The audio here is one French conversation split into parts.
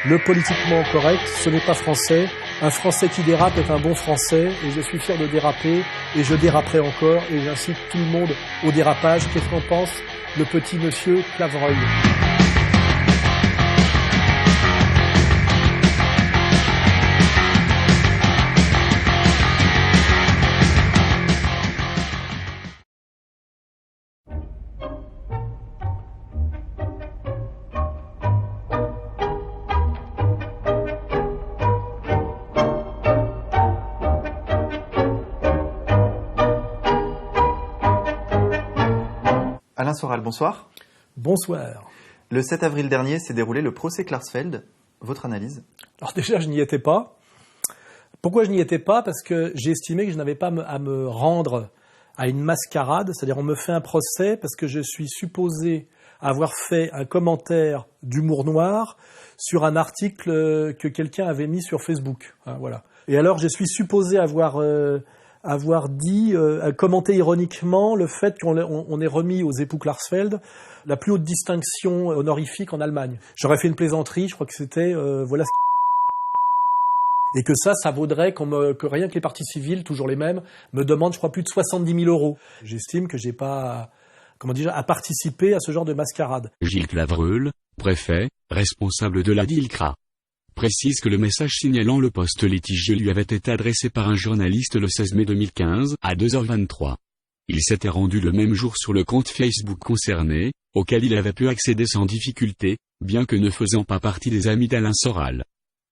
Le politiquement correct, ce n'est pas français. Un Français qui dérape est un bon Français et je suis fier de déraper et je déraperai encore et j'incite tout le monde au dérapage. Qu'est-ce qu'en pense le petit monsieur Clavreuil ? Alain Soral, bonsoir. Bonsoir. Le 7 avril dernier s'est déroulé le procès Klarsfeld. Votre analyse ? Alors déjà, je n'y étais pas. Pourquoi je n'y étais pas ? Parce que j'ai estimé que je n'avais pas à me rendre à une mascarade. C'est-à-dire, on me fait un procès parce que je suis supposé avoir fait un commentaire d'humour noir sur un article que quelqu'un avait mis sur Facebook. Hein, voilà. Et alors, je suis supposé avoir dit, commenté ironiquement le fait qu'on ait remis aux époux Klarsfeld la plus haute distinction honorifique en Allemagne. J'aurais fait une plaisanterie, je crois que c'était voilà. Et que ça vaudrait que rien que les partis civils, toujours les mêmes, me demandent, je crois, plus de 70 000 €. J'estime que j'ai pas, à participer à ce genre de mascarade. Gilles Clavreul, préfet, responsable de la DILCRA, précise que le message signalant le poste litigieux lui avait été adressé par un journaliste le 16 mai 2015, à 2h23. Il s'était rendu le même jour sur le compte Facebook concerné, auquel il avait pu accéder sans difficulté, bien que ne faisant pas partie des amis d'Alain Soral.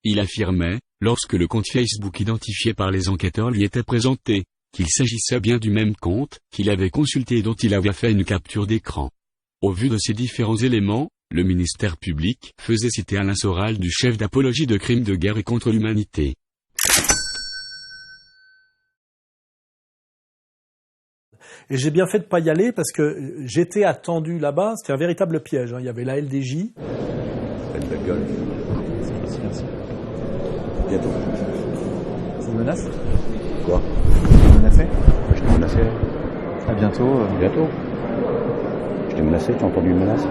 Il affirmait, lorsque le compte Facebook identifié par les enquêteurs lui était présenté, qu'il s'agissait bien du même compte, qu'il avait consulté et dont il avait fait une capture d'écran. Au vu de ces différents éléments, le ministère public faisait citer Alain Soral du chef d'apologie de crimes de guerre et contre l'humanité. Et j'ai bien fait de pas y aller parce que j'étais attendu là-bas, c'était un véritable piège. Hein. Il y avait la LDJ. Faites la gueule. Merci. Bientôt. C'est une menace ? Quoi ? Vous êtes menacé ? Je t'ai menacé. À bientôt. Bientôt. Je t'ai menacé, tu as entendu une menace ?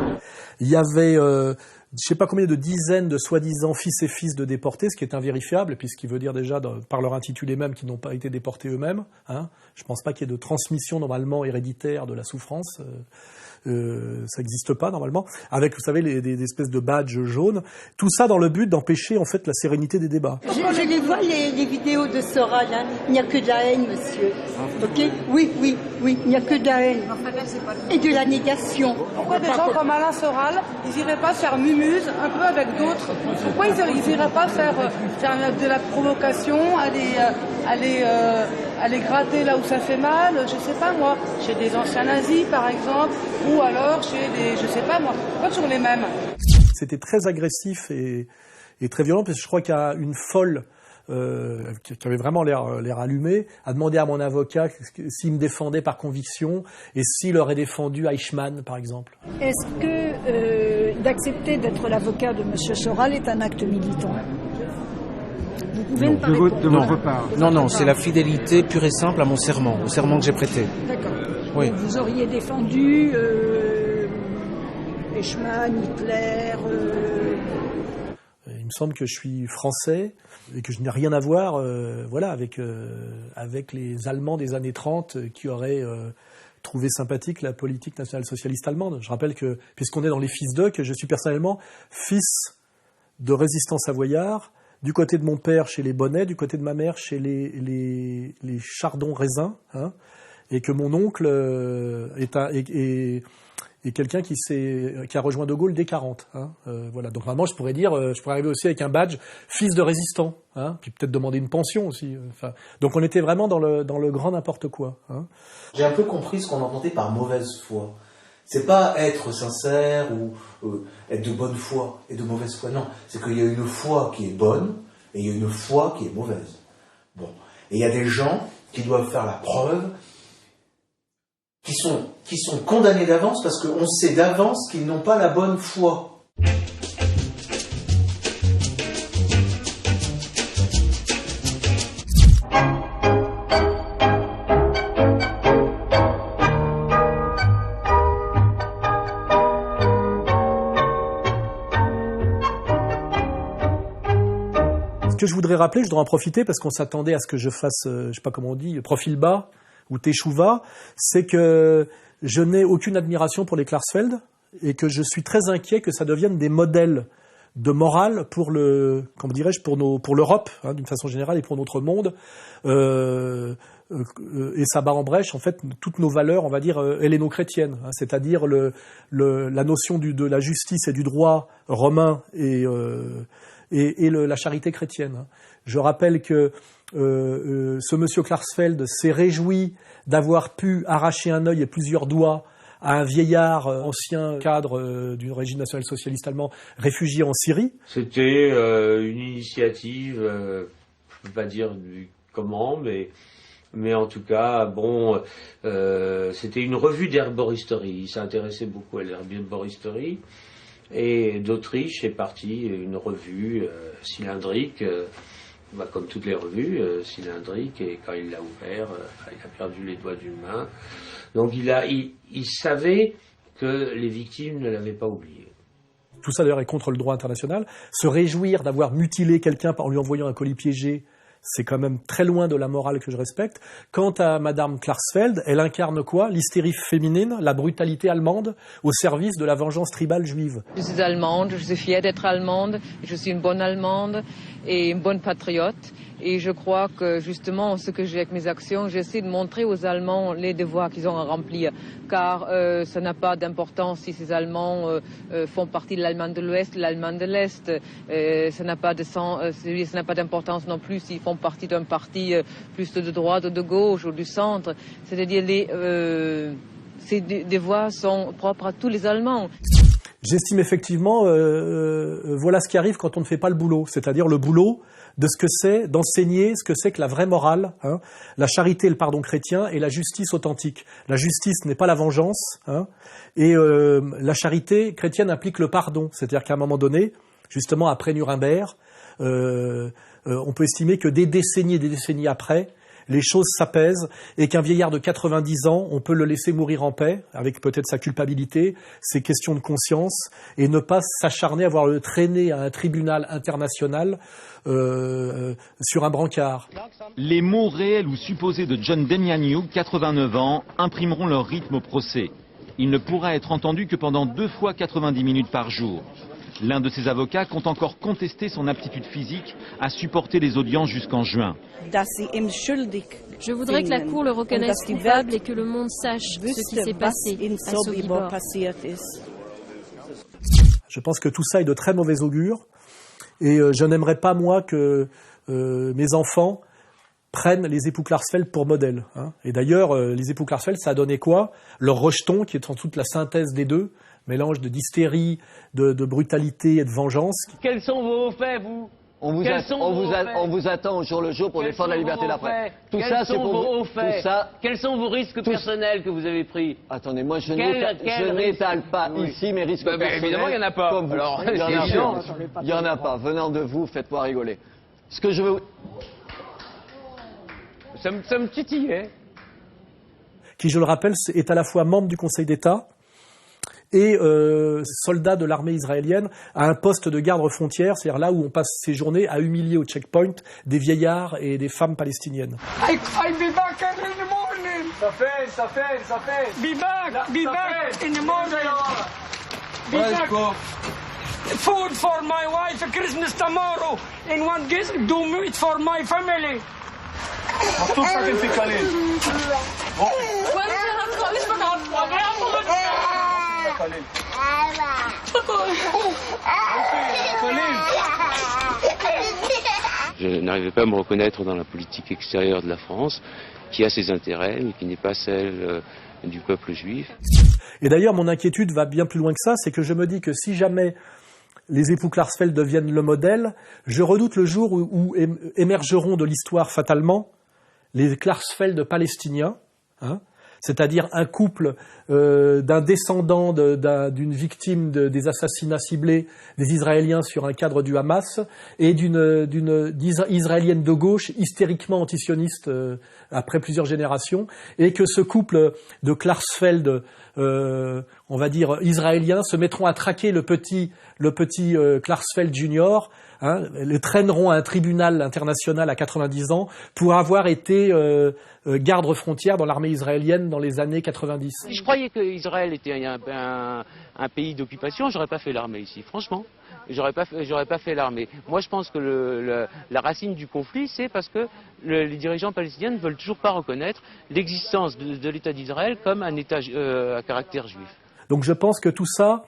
Il y avait, je sais pas combien de dizaines de soi-disant fils et fils de déportés, ce qui est invérifiable, puisqu'il veut dire déjà, par leur intitulé même, qu'ils n'ont pas été déportés eux-mêmes. Hein. Je pense pas qu'il y ait de transmission normalement héréditaire de la souffrance. Ça n'existe pas normalement. Avec, vous savez, des espèces de badges jaunes. Tout ça dans le but d'empêcher en fait la sérénité des débats. Je les vois les vidéos de Soral. Hein. Il n'y a que de la haine, monsieur. Ok ? Oui. Il n'y a que de la haine et de la négation. Pourquoi des gens comme Alain Soral, ils n'iraient pas faire mumuse un peu avec d'autres ? Pourquoi ils n'iraient pas faire de la provocation, aller gratter là où ça fait mal, je sais pas moi, chez des anciens nazis par exemple, ou alors chez des, je sais pas moi, pas toujours les mêmes. C'était très agressif et très violent, parce que je crois qu'il y a une folle qui avait vraiment l'air allumé, a demandé à mon avocat s'il me défendait par conviction et s'il aurait défendu Eichmann, par exemple. Est-ce que d'accepter d'être l'avocat de M. Soral est un acte militant ? Vous pouvez me parler de votre part. Non, c'est la fidélité pure et simple à mon serment, au serment que j'ai prêté. D'accord. Oui. Vous auriez défendu Eichmann, Hitler... Il me semble que je suis français et que je n'ai rien à voir avec les Allemands des années 30 qui auraient trouvé sympathique la politique nationale-socialiste allemande. Je rappelle que, puisqu'on est dans les fils d'eux, que je suis personnellement fils de résistants savoyards, du côté de mon père chez les Bonnets, du côté de ma mère chez les Chardon-Raisins, hein, et que mon oncle est quelqu'un qui a rejoint De Gaulle dès 40. Hein, voilà. Donc normalement, je pourrais arriver aussi avec un badge fils de résistant, hein, puis peut-être demander une pension aussi. Donc on était vraiment dans le grand n'importe quoi. Hein. J'ai un peu compris ce qu'on entendait par mauvaise foi. C'est pas être sincère ou être de bonne foi et de mauvaise foi. Non, c'est qu'il y a une foi qui est bonne et il y a une foi qui est mauvaise. Bon, et il y a des gens qui doivent faire la preuve, qui sont condamnés d'avance parce qu'on sait d'avance qu'ils n'ont pas la bonne foi. que je voudrais rappeler, je dois en profiter parce qu'on s'attendait à ce que je fasse, je sais pas comment on dit, profil bas ou teshuva, c'est que je n'ai aucune admiration pour les Klarsfeld et que je suis très inquiet que ça devienne des modèles de morale pour pour l'Europe, hein, d'une façon générale, et pour notre monde. Et ça bat en brèche, en fait, toutes nos valeurs, on va dire, helléno-chrétiennes, hein, c'est-à-dire la notion de la justice et du droit romain et la charité chrétienne. Hein. Je rappelle que ce monsieur Klarsfeld s'est réjoui d'avoir pu arracher un œil et plusieurs doigts à un vieillard ancien cadre du régime national-socialiste allemand réfugié en Syrie. C'était une initiative, je ne peux pas dire comment, mais en tout cas, bon, c'était une revue d'herboristerie. Il s'intéressait beaucoup à l'herboristerie. Et d'Autriche est partie une revue cylindrique, comme toutes les revues, cylindriques, et quand il l'a ouvert, il a perdu les doigts d'une main. Donc il savait que les victimes ne l'avaient pas oublié. Tout ça d'ailleurs est contre le droit international. Se réjouir d'avoir mutilé quelqu'un en lui envoyant un colis piégé, c'est quand même très loin de la morale que je respecte. Quant à Madame Klarsfeld, elle incarne quoi? L'hystérie féminine, la brutalité allemande, au service de la vengeance tribale juive. Je suis allemande, je suis fière d'être allemande, je suis une bonne allemande et une bonne patriote. Et je crois que justement, ce que j'ai avec mes actions, j'essaie de montrer aux Allemands les devoirs qu'ils ont à remplir. Car ça n'a pas d'importance si ces Allemands font partie de l'Allemagne de l'Ouest, de l'Allemagne de l'Est. Ça n'a pas d'importance non plus s'ils font partie d'un parti plus de droite ou de gauche ou du centre. C'est-à-dire ces devoirs sont propres à tous les Allemands. J'estime effectivement, voilà ce qui arrive quand on ne fait pas le boulot, c'est-à-dire le boulot de ce que c'est d'enseigner ce que c'est que la vraie morale, hein, la charité et le pardon chrétien et la justice authentique. La justice n'est pas la vengeance, hein, et la charité chrétienne implique le pardon, c'est-à-dire qu'à un moment donné, justement après Nuremberg, on peut estimer que des décennies après, les choses s'apaisent et qu'un vieillard de 90 ans, on peut le laisser mourir en paix, avec peut-être sa culpabilité, ses questions de conscience, et ne pas s'acharner à voir le traîner à un tribunal international sur un brancard. Les mots réels ou supposés de John Demjanjuk, 89 ans, imprimeront leur rythme au procès. Il ne pourra être entendu que pendant 2 fois 90 minutes par jour. L'un de ses avocats compte encore contester son aptitude physique à supporter les audiences jusqu'en juin. Je voudrais que la Cour le reconnaisse coupable et que le monde sache ce qui s'est passé à Sobibor. Je pense que tout ça est de très mauvais augure et je n'aimerais pas, moi, que mes enfants prennent les époux Klarsfeld pour modèle. Hein. Et d'ailleurs, les époux Klarsfeld, ça a donné quoi? Leur rejeton, qui est en toute la synthèse des deux, mélange d'hystérie, de brutalité et de vengeance. Quels sont vos faits, vous? On vous attend au jour le jour pour défendre la liberté de la presse. Tout ça, c'est pour vous. Quels sont vos risques personnels que vous avez pris? Attendez, moi je n'étale pas ici mes risques personnels. Évidemment, il n'y en a pas. Alors, il n'y en a pas. Venant de vous, faites-moi rigoler. Ce que je veux... Ça me titille, hein. Qui, je le rappelle, est à la fois membre du Conseil d'État et soldat de l'armée israélienne à un poste de garde-frontière, c'est-à-dire là où on passe ses journées à humilier au checkpoint des vieillards et des femmes palestiniennes. I'll be back in the morning. Ça fait. Be back in the morning. Be back. Food for my wife, Christmas tomorrow, and one gift do meat for my family. مكتوب ساكن في كالين. Je n'arrivais pas à me reconnaître dans la politique extérieure de la France, qui a ses intérêts, mais qui n'est pas celle du peuple juif. Et d'ailleurs, mon inquiétude va bien plus loin que ça, c'est que je me dis que si jamais les époux Klarsfeld deviennent le modèle, je redoute le jour où émergeront de l'histoire fatalement les Klarsfeld palestiniens, hein, c'est-à-dire un couple d'un descendant d'une victime des assassinats ciblés des Israéliens sur un cadre du Hamas et d'une Israélienne de gauche hystériquement antisioniste après plusieurs générations, et que ce couple de Klarsfeld, on va dire israélien, se mettront à traquer le petit Klarsfeld Junior, le traîneront à un tribunal international à 90 ans pour avoir été garde frontière dans l'armée israélienne dans les années 90. Si je croyais qu'Israël était un pays d'occupation, j'aurais pas fait l'armée ici, franchement. J'aurais pas fait l'armée. Moi, je pense que la racine du conflit, c'est parce que les dirigeants palestiniens ne veulent toujours pas reconnaître l'existence de l'État d'Israël comme un État à caractère juif. Donc je pense que tout ça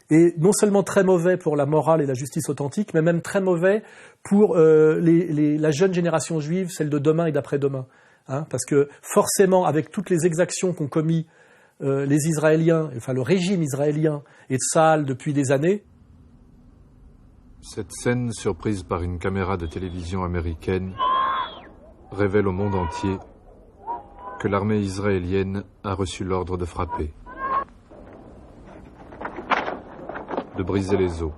est non seulement très mauvais pour la morale et la justice authentique, mais même très mauvais pour la jeune génération juive, celle de demain et d'après-demain. Parce que forcément, avec toutes les exactions qu'ont commis les Israéliens, enfin le régime israélien et Tsahal depuis des années. Cette scène, surprise par une caméra de télévision américaine, révèle au monde entier que l'armée israélienne a reçu l'ordre de frapper, de briser les os,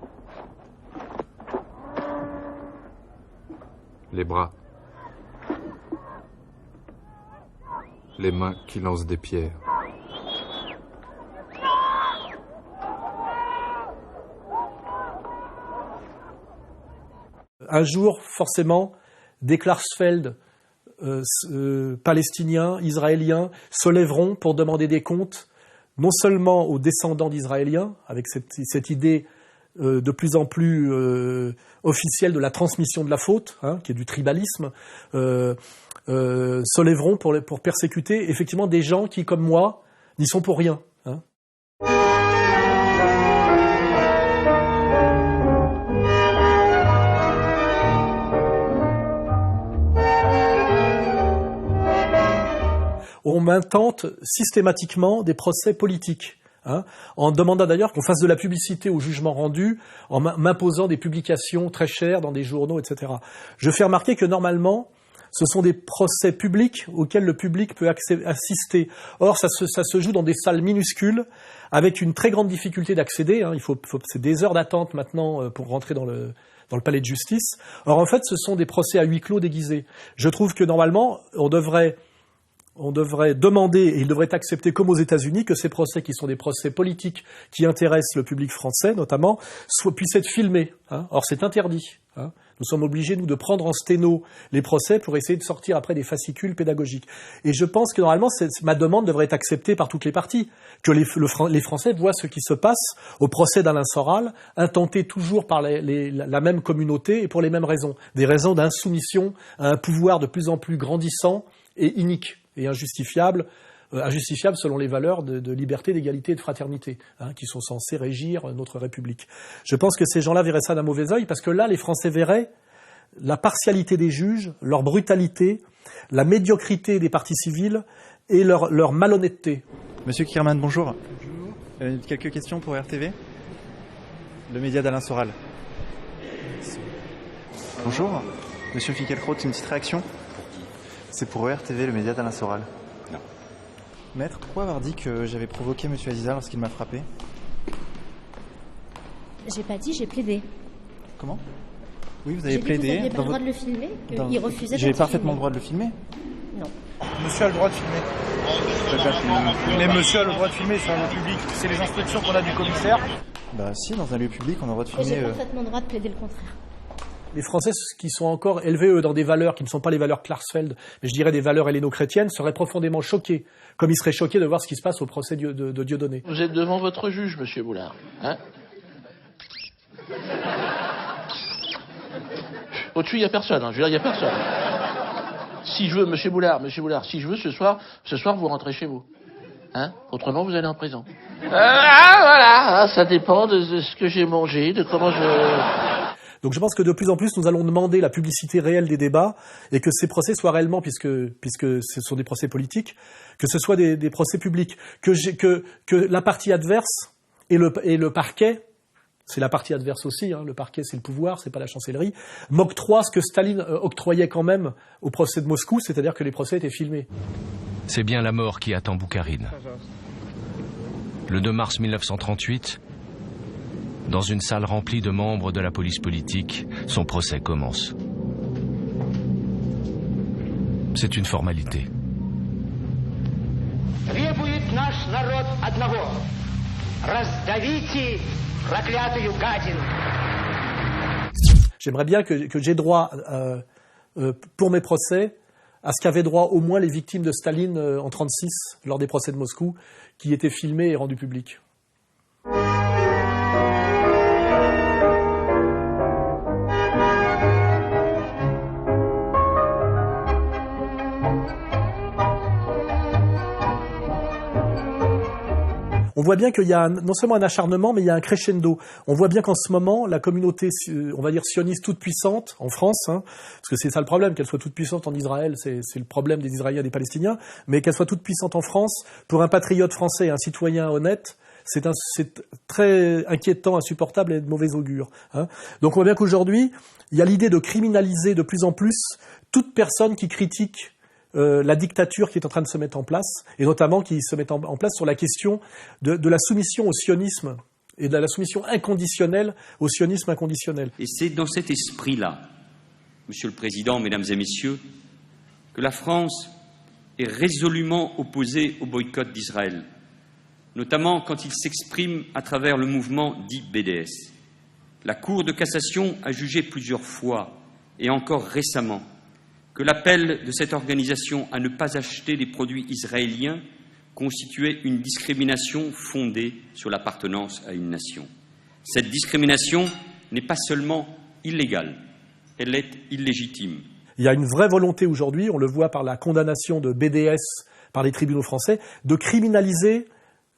les bras, les mains qui lancent des pierres. Un jour, forcément, des Klarsfeld palestiniens, israéliens, se lèveront pour demander des comptes, non seulement aux descendants d'Israéliens, avec cette idée de plus en plus officielle de la transmission de la faute, qui est du tribalisme, se lèveront pour persécuter effectivement des gens qui, comme moi, n'y sont pour rien. On m'intente systématiquement des procès politiques, en demandant d'ailleurs qu'on fasse de la publicité au jugement rendu, en m'imposant des publications très chères dans des journaux, etc. Je fais remarquer que normalement, ce sont des procès publics auxquels le public peut assister. Or, ça se joue dans des salles minuscules, avec une très grande difficulté d'accéder. C'est des heures d'attente maintenant pour rentrer dans le palais de justice. Or, en fait, ce sont des procès à huis clos déguisés. Je trouve que normalement, on devrait demander, et il devrait être accepté comme aux États-Unis, que ces procès, qui sont des procès politiques qui intéressent le public français notamment, puissent être filmés. Or, c'est interdit. Nous sommes obligés, nous, de prendre en sténo les procès pour essayer de sortir après des fascicules pédagogiques. Et je pense que normalement, ma demande devrait être acceptée par toutes les parties, que les Français voient ce qui se passe au procès d'Alain Soral, intenté toujours par la même communauté et pour les mêmes raisons. Des raisons d'insoumission à un pouvoir de plus en plus grandissant et inique et injustifiable selon les valeurs de liberté, d'égalité et de fraternité, qui sont censées régir notre République. Je pense que ces gens-là verraient ça d'un mauvais œil, parce que là, les Français verraient la partialité des juges, leur brutalité, la médiocrité des partis civils et leur malhonnêteté. Monsieur Kirman, bonjour. Quelques questions pour RTV, le média d'Alain Soral. Bonjour. Monsieur Fickelkraut, une petite réaction? C'est pour RTV, le média d'Alain Soral. Non. Maître, pourquoi avoir dit que j'avais provoqué Monsieur Aziza lorsqu'il m'a frappé? J'ai pas dit, j'ai plaidé. Comment? Oui, vous avez plaidé. Vous n'aviez pas le droit de le filmer, qu'il refusait de J'ai parfaitement le droit de le filmer. Non. Monsieur a le droit de filmer. Mais monsieur a le droit de filmer sur un lieu public. C'est les instructions qu'on a du commissaire. Bah si, dans un lieu public, on a le droit de filmer. J'ai parfaitement le droit de plaider le contraire. Les Français qui sont encore élevés, eux, dans des valeurs qui ne sont pas les valeurs Klarsfeld, mais je dirais des valeurs helléno-chrétiennes, seraient profondément choqués, comme ils seraient choqués de voir ce qui se passe au procès de Dieudonné. Vous êtes devant votre juge, monsieur Boulard. Au-dessus, il n'y a personne. Je veux dire, il n'y a personne. Si je veux, monsieur Boulard, si je veux, ce soir, vous rentrez chez vous. Autrement, vous allez en prison. Voilà, ça dépend de ce que j'ai mangé, de comment je... Donc je pense que de plus en plus, nous allons demander la publicité réelle des débats et que ces procès soient réellement, puisque ce sont des procès politiques, que ce soit des procès publics, que la partie adverse et le parquet, c'est la partie adverse aussi, le parquet c'est le pouvoir, c'est pas la chancellerie, m'octroie ce que Staline octroyait quand même au procès de Moscou, c'est-à-dire que les procès étaient filmés. C'est bien la mort qui attend Boukharine. Le 2 mars 1938, dans une salle remplie de membres de la police politique, son procès commence. C'est une formalité. J'aimerais bien que j'ai droit, pour mes procès, à ce qu'avaient droit au moins les victimes de Staline en 1936, lors des procès de Moscou, qui étaient filmés et rendus publics. On voit bien qu'il y a non seulement un acharnement, mais il y a un crescendo. On voit bien qu'en ce moment, la communauté, on va dire sioniste toute puissante en France, parce que c'est ça le problème, qu'elle soit toute puissante en Israël, c'est le problème des Israéliens et des Palestiniens, mais qu'elle soit toute puissante en France, pour un patriote français, un citoyen honnête, c'est très inquiétant, insupportable et de mauvais augure. Donc on voit bien qu'aujourd'hui, il y a l'idée de criminaliser de plus en plus toute personne qui critique la dictature qui est en train de se mettre en place, et notamment qui se met en place sur la question de la soumission au sionisme, et de la soumission inconditionnelle au sionisme inconditionnel. Et c'est dans cet esprit-là, Monsieur le Président, Mesdames et Messieurs, que la France est résolument opposée au boycott d'Israël, notamment quand il s'exprime à travers le mouvement dit BDS. La Cour de cassation a jugé plusieurs fois, et encore récemment, que l'appel de cette organisation à ne pas acheter des produits israéliens constituait une discrimination fondée sur l'appartenance à une nation. Cette discrimination n'est pas seulement illégale, elle est illégitime. Il y a une vraie volonté aujourd'hui, on le voit par la condamnation de BDS par les tribunaux français, de criminaliser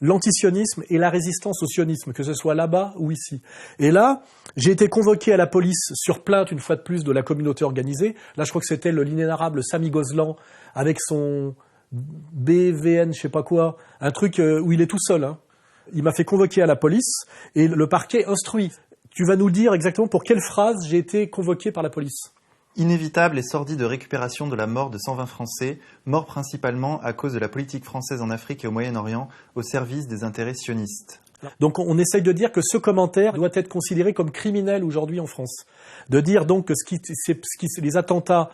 l'antisionisme et la résistance au sionisme, que ce soit là-bas ou ici. Et là, j'ai été convoqué à la police sur plainte, une fois de plus, de la communauté organisée. Là, je crois que c'était l'inénarrable Samy Gozlan, avec son BVN, je sais pas quoi, un truc où il est tout seul. Il m'a fait convoquer à la police, et le parquet instruit. Tu vas nous dire exactement pour quelle phrase j'ai été convoqué par la police. Inévitable et sordide récupération de la mort de 120 Français, morts principalement à cause de la politique française en Afrique et au Moyen-Orient, au service des intérêts sionistes. Donc on essaye de dire que ce commentaire doit être considéré comme criminel aujourd'hui en France. De dire donc que les attentats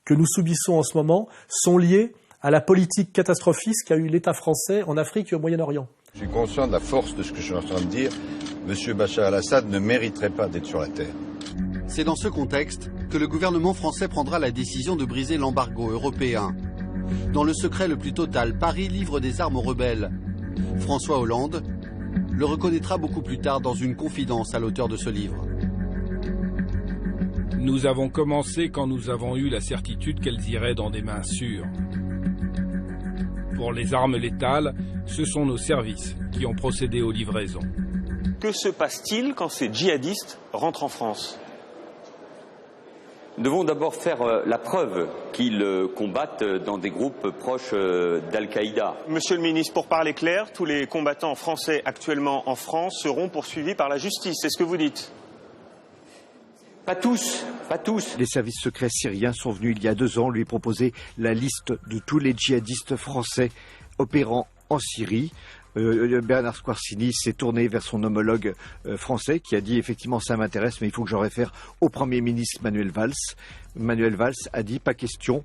que nous subissons en ce moment sont liés à la politique catastrophiste qu'a eu l'État français en Afrique et au Moyen-Orient. Je suis conscient de la force de ce que je suis en train de dire. Monsieur Bachar al-Assad ne mériterait pas d'être sur la terre. C'est dans ce contexte que le gouvernement français prendra la décision de briser l'embargo européen. Dans le secret le plus total, Paris livre des armes aux rebelles. François Hollande le reconnaîtra beaucoup plus tard dans une confidence à l'auteur de ce livre. Nous avons commencé quand nous avons eu la certitude qu'elles iraient dans des mains sûres. Pour les armes létales, ce sont nos services qui ont procédé aux livraisons. Que se passe-t-il quand ces djihadistes rentrent en France ? Nous devons d'abord faire la preuve qu'ils combattent dans des groupes proches d'Al-Qaïda. Monsieur le ministre, pour parler clair, tous les combattants français actuellement en France seront poursuivis par la justice, c'est ce que vous dites ? Pas tous, pas tous. Les services secrets syriens sont venus il y a 2 ans lui proposer la liste de tous les djihadistes français opérant en Syrie. Bernard Squarcini s'est tourné vers son homologue français qui a dit effectivement ça m'intéresse mais il faut que je réfère au Premier ministre Manuel Valls. Manuel Valls a dit pas question,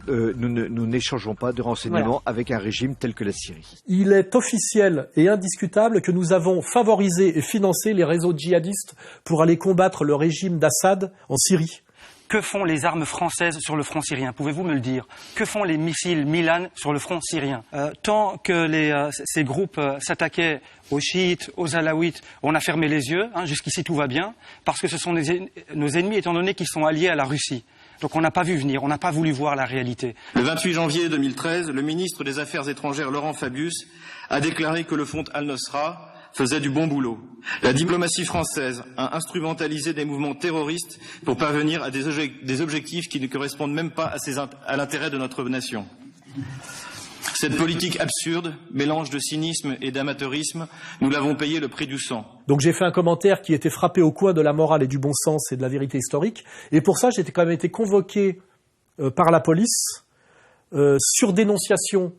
nous n'échangeons pas de renseignements avec un régime tel que la Syrie. Il est officiel et indiscutable que nous avons favorisé et financé les réseaux djihadistes pour aller combattre le régime d'Assad en Syrie. Que font les armes françaises sur le front syrien? Pouvez-vous me le dire? Que font les missiles Milan sur le front syrien? Tant que ces groupes s'attaquaient aux chiites, aux alaouites, on a fermé les yeux, jusqu'ici tout va bien, parce que ce sont nos ennemis étant donné qu'ils sont alliés à la Russie. Donc on n'a pas vu venir, on n'a pas voulu voir la réalité. Le 28 janvier 2013, le ministre des Affaires étrangères Laurent Fabius a déclaré que le front Al-Nosra faisait du bon boulot. La diplomatie française a instrumentalisé des mouvements terroristes pour parvenir à des objectifs qui ne correspondent même pas à l'intérêt de notre nation. Cette politique absurde, mélange de cynisme et d'amateurisme, nous l'avons payé le prix du sang. Donc j'ai fait un commentaire qui était frappé au coin de la morale et du bon sens et de la vérité historique. Et pour ça, j'ai quand même été convoqué par la police sur dénonciation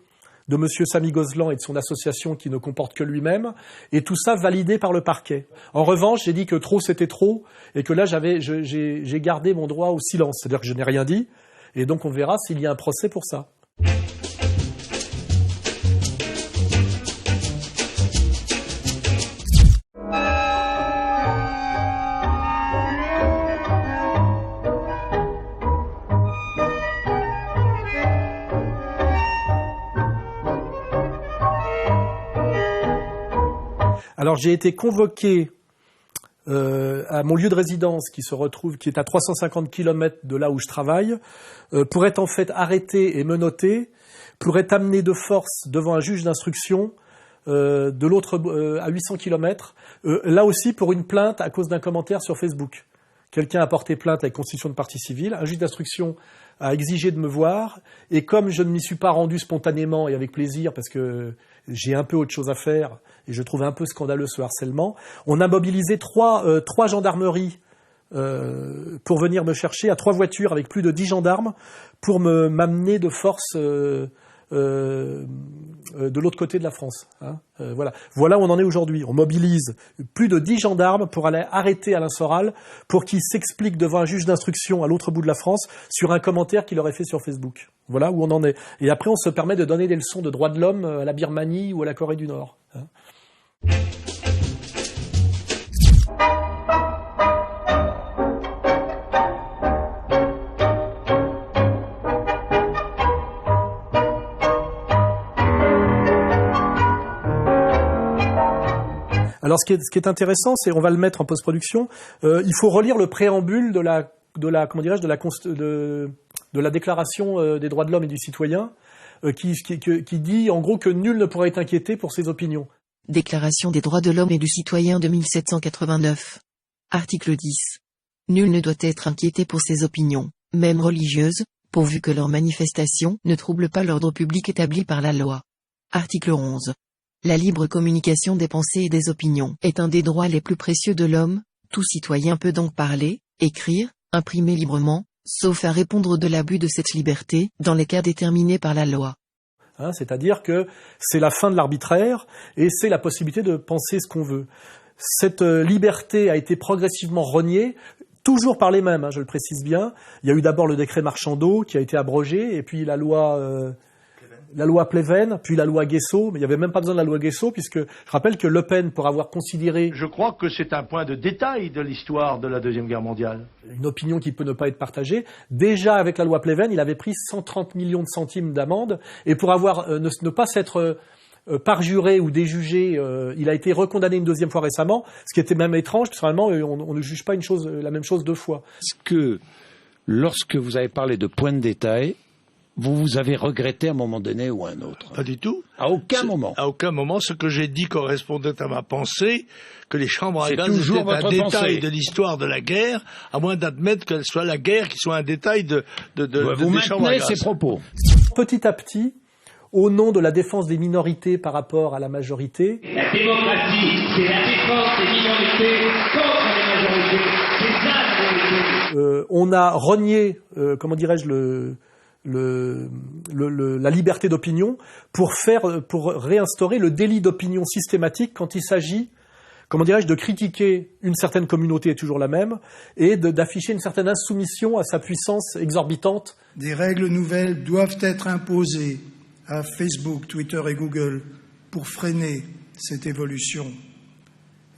de monsieur Samy Gozlan et de son association qui ne comporte que lui-même, et tout ça validé par le parquet. En revanche, j'ai dit que trop c'était trop, et que là j'ai gardé mon droit au silence, c'est-à-dire que je n'ai rien dit, et donc on verra s'il y a un procès pour ça. Alors j'ai été convoqué à mon lieu de résidence qui est à 350 km de là où je travaille, pour être en fait arrêté et menotté, pour être amené de force devant un juge d'instruction de l'autre à 800 km, là aussi pour une plainte à cause d'un commentaire sur Facebook. Quelqu'un a porté plainte avec constitution de partie civile, un juge d'instruction a exigé de me voir, et comme je ne m'y suis pas rendu spontanément et avec plaisir, parce que j'ai un peu autre chose à faire, et je trouve un peu scandaleux ce harcèlement, on a mobilisé trois gendarmeries pour venir me chercher, à 3 voitures avec plus de 10 gendarmes, pour m'amener de force de l'autre côté de la France. Voilà où on en est aujourd'hui. On mobilise plus de 10 gendarmes pour aller arrêter Alain Soral pour qu'il s'explique devant un juge d'instruction à l'autre bout de la France sur un commentaire qu'il aurait fait sur Facebook. Voilà où on en est. Et après, on se permet de donner des leçons de droits de l'homme à la Birmanie ou à la Corée du Nord. Alors ce qui est intéressant, c'est, on va le mettre en post-production, il faut relire le préambule de la Déclaration des droits de l'homme et du citoyen, qui dit en gros que nul ne pourra être inquiété pour ses opinions. Déclaration des droits de l'homme et du citoyen de 1789. Article 10. Nul ne doit être inquiété pour ses opinions, même religieuses, pourvu que leurs manifestations ne troublent pas l'ordre public établi par la loi. Article 11. La libre communication des pensées et des opinions est un des droits les plus précieux de l'homme. Tout citoyen peut donc parler, écrire, imprimer librement, sauf à répondre de l'abus de cette liberté, dans les cas déterminés par la loi. C'est-à-dire que c'est la fin de l'arbitraire et c'est la possibilité de penser ce qu'on veut. Cette liberté a été progressivement reniée, toujours par les mêmes, je le précise bien. Il y a eu d'abord le décret Marchandeau qui a été abrogé, et puis la loi Pleven, puis la loi Guesso, mais il n'y avait même pas besoin de la loi Guesso, puisque je rappelle que Le Pen, pour avoir considéré... Je crois que c'est un point de détail de l'histoire de la Deuxième Guerre mondiale. Une opinion qui peut ne pas être partagée. Déjà, avec la loi Pleven, il avait pris 130 millions de centimes d'amende, et pour avoir ne pas s'être parjuré ou déjugé, il a été recondamné une deuxième fois récemment, ce qui était même étrange, parce que normalement, on ne juge pas la même chose 2 fois. Est-ce que, lorsque vous avez parlé de point de détail, vous avez regretté à un moment donné ou à un autre? Pas du tout. À aucun moment. À aucun moment. Ce que j'ai dit correspondait à ma pensée, que les chambres à gaz étaient un détail de l'histoire de la guerre, à moins d'admettre qu'elle soit la guerre qui soit un détail de vous maintenez ces propos. Petit à petit, au nom de la défense des minorités par rapport à la majorité. La démocratie, c'est la défense des minorités contre les majorités. C'est ça la vérité. On a renié, la liberté d'opinion pour réinstaurer le délit d'opinion systématique quand il s'agit, de critiquer une certaine communauté, est toujours la même, et d'afficher une certaine insoumission à sa puissance exorbitante. Des règles nouvelles doivent être imposées à Facebook, Twitter et Google pour freiner cette évolution.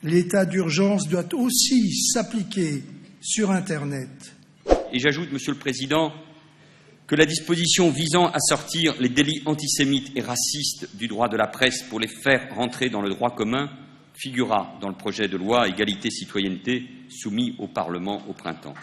L'état d'urgence doit aussi s'appliquer sur Internet. Et j'ajoute, Monsieur le Président, que la disposition visant à sortir les délits antisémites et racistes du droit de la presse pour les faire rentrer dans le droit commun figurera dans le projet de loi Égalité-Citoyenneté soumis au Parlement au printemps.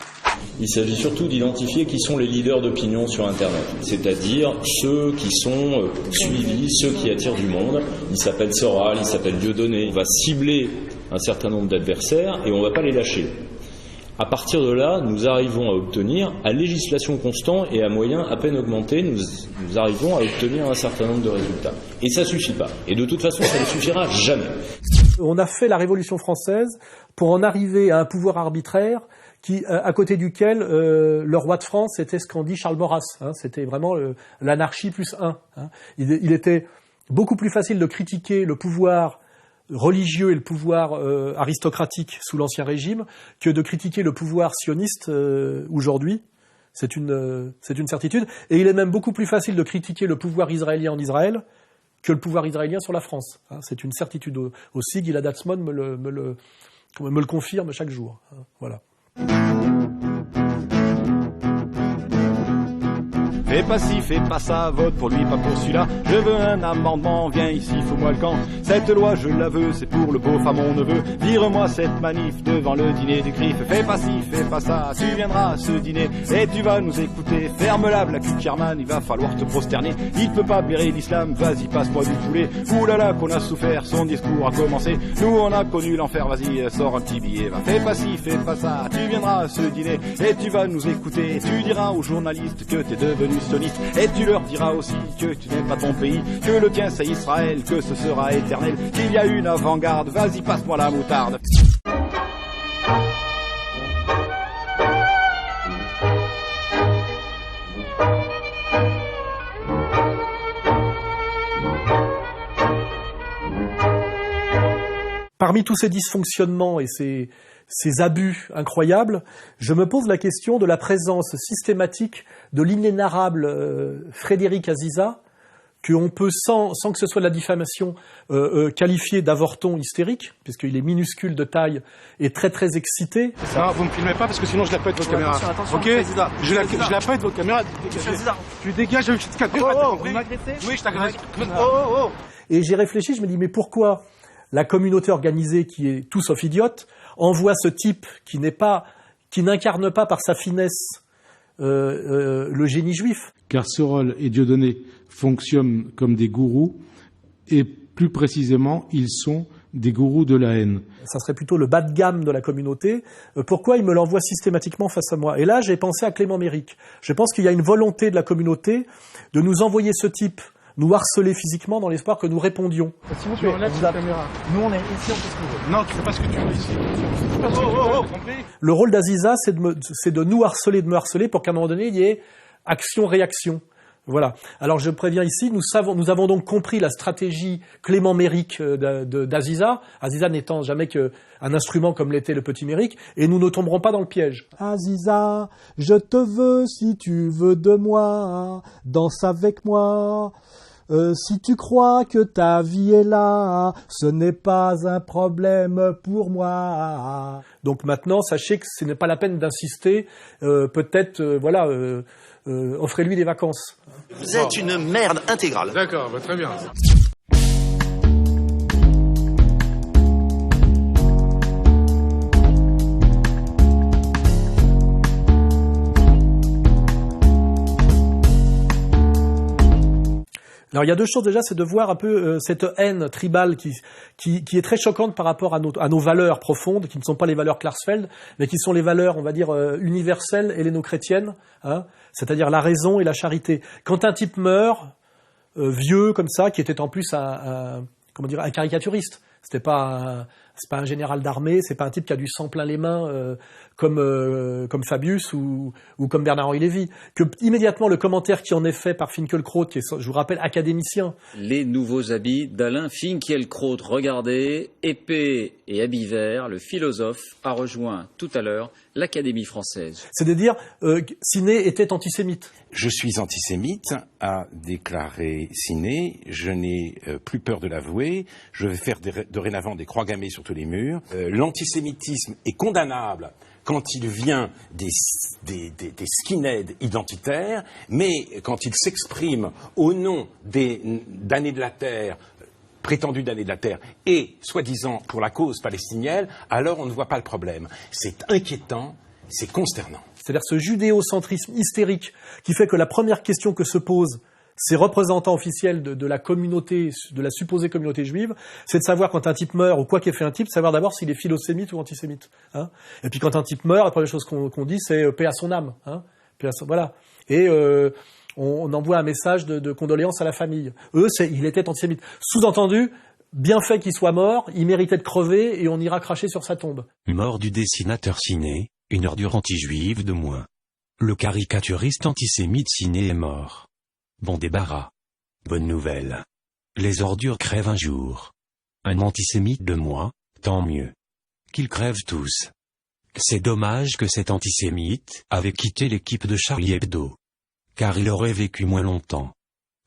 Il s'agit surtout d'identifier qui sont les leaders d'opinion sur Internet, c'est-à-dire ceux qui sont suivis, ceux qui attirent du monde. Il s'appelle Soral, il s'appelle Dieudonné. On va cibler un certain nombre d'adversaires et on ne va pas les lâcher. À partir de là, nous arrivons à obtenir, à législation constante et à moyens à peine augmentés, nous arrivons à obtenir un certain nombre de résultats. Et ça ne suffit pas. Et de toute façon, ça ne suffira jamais. On a fait la Révolution française pour en arriver à un pouvoir arbitraire à côté duquel le roi de France était ce qu'en dit Charles Maurras. Hein, c'était vraiment l'anarchie plus 1. Hein. Il était beaucoup plus facile de critiquer le pouvoir religieux et le pouvoir aristocratique sous l'Ancien Régime que de critiquer le pouvoir sioniste aujourd'hui. C'est une certitude. Et il est même beaucoup plus facile de critiquer le pouvoir israélien en Israël que le pouvoir israélien sur la France. Hein, c'est une certitude aussi. Gilad Atzmon me le confirme chaque jour. Hein, voilà. Fais pas ci, fais pas ça, vote pour lui, pas pour celui-là. Je veux un amendement, viens ici, fous-moi le camp. Cette loi, je la veux, c'est pour le beauf à mon neveu. Vire-moi cette manif devant le dîner du CRIF. Fais pas ci, fais pas ça, tu viendras à ce dîner et tu vas nous écouter. Ferme-la, Black Sherman, il va falloir te prosterner. Il peut pas blairer l'islam, vas-y, passe-moi du poulet. Oulala, qu'on a souffert, son discours a commencé. Nous, on a connu l'enfer, vas-y, sors un petit billet. Va. Fais pas ci, fais pas ça, tu viendras à ce dîner et tu vas nous écouter. Tu diras aux journalistes que t'es devenu sioniste, et tu leur diras aussi que tu n'aimes pas ton pays, que le tien c'est Israël, que ce sera éternel, qu'il y a une avant-garde, vas-y passe-moi la moutarde. Parmi tous ces dysfonctionnements et ces abus incroyables, je me pose la question de la présence systématique de l'inénarrable Frédéric Aziza, qu'on peut, sans que ce soit de la diffamation, qualifier d'avorton hystérique, puisqu'il est minuscule de taille et très très excité. Non, vous me filmez pas parce que sinon je la pète votre caméra. Attention, ok, je la pète votre caméra. Tu dégages avec cette caméra. Vous m'agressez ? Oui, je t'agresse. Et j'ai réfléchi, je me dis mais pourquoi la communauté organisée, qui est tout sauf idiote, envoie ce type qui n'incarne pas par sa finesse le génie juif. Car Sorel et Dieudonné fonctionnent comme des gourous, et plus précisément, ils sont des gourous de la haine. Ça serait plutôt le bas de gamme de la communauté. Pourquoi il me l'envoie systématiquement face à moi ? Et là, j'ai pensé à Clément Méric. Je pense qu'il y a une volonté de la communauté de nous envoyer ce type nous harceler physiquement dans l'espoir que nous répondions. S'il vous plaît, la caméra. Nous, on est ici, on fait ce qu'on veut. Non, tu fais pas ce que tu veux ici. Le rôle d'Aziza, c'est de nous harceler, de me harceler, pour qu'à un moment donné, il y ait action-réaction. Voilà. Alors, je préviens ici, nous avons donc compris la stratégie Clément Méric d'Aziza, Aziza n'étant jamais qu'un instrument comme l'était le petit Méric, et nous ne tomberons pas dans le piège. Aziza, je te veux si tu veux de moi, danse avec moi. Si tu crois que ta vie est là, ce n'est pas un problème pour moi. Donc maintenant, sachez que ce n'est pas la peine d'insister. Peut-être, offrez-lui des vacances. Vous êtes une merde intégrale. D'accord, très bien. Alors il y a deux choses déjà, c'est de voir un peu cette haine tribale qui est très choquante par rapport à nos valeurs profondes, qui ne sont pas les valeurs Klarsfeld, mais qui sont les valeurs, on va dire, universelles helléno-chrétiennes, hein, c'est-à-dire la raison et la charité. Quand un type meurt, vieux comme ça, qui était en plus un caricaturiste, c'est pas un général d'armée, c'est pas un type qui a du sang plein les mains comme Fabius ou comme Bernard-Henri Lévy. Que immédiatement le commentaire qui en est fait par Finkielkraut, qui est, je vous rappelle, académicien. Les nouveaux habits d'Alain Finkielkraut. Regardez, épée et habit vert, le philosophe a rejoint tout à l'heure l'Académie française. C'est de dire Siné était antisémite. Je suis antisémite, a déclaré Siné. Je n'ai plus peur de l'avouer. Je vais faire dorénavant des croix gammées sur tous les murs. L'antisémitisme est condamnable quand il vient des skinheads identitaires, mais quand il s'exprime au nom des damnés de la terre, prétendus damnés de la terre, et soi-disant pour la cause palestinienne, alors on ne voit pas le problème. C'est inquiétant, c'est consternant. C'est-à-dire ce judéocentrisme hystérique qui fait que la première question que se posent ces représentants officiels de la communauté, de la supposée communauté juive, c'est de savoir quand un type meurt, ou quoi qu'ait fait un type, savoir d'abord s'il est philosémite ou antisémite. Hein. Et puis quand un type meurt, la première chose qu'on dit, c'est paix à son âme. Hein. Voilà. Et on envoie un message de condoléances à la famille. Il était antisémite. Sous-entendu, bien fait qu'il soit mort, il méritait de crever et on ira cracher sur sa tombe. Mort du dessinateur Siné, Une ordure anti-juive de moins. Le caricaturiste antisémite Ciné est mort. Bon débarras. Bonne nouvelle. Les ordures crèvent un jour. Un antisémite de moins, tant mieux. Qu'ils crèvent tous. C'est dommage que cet antisémite avait quitté l'équipe de Charlie Hebdo. Car il aurait vécu moins longtemps.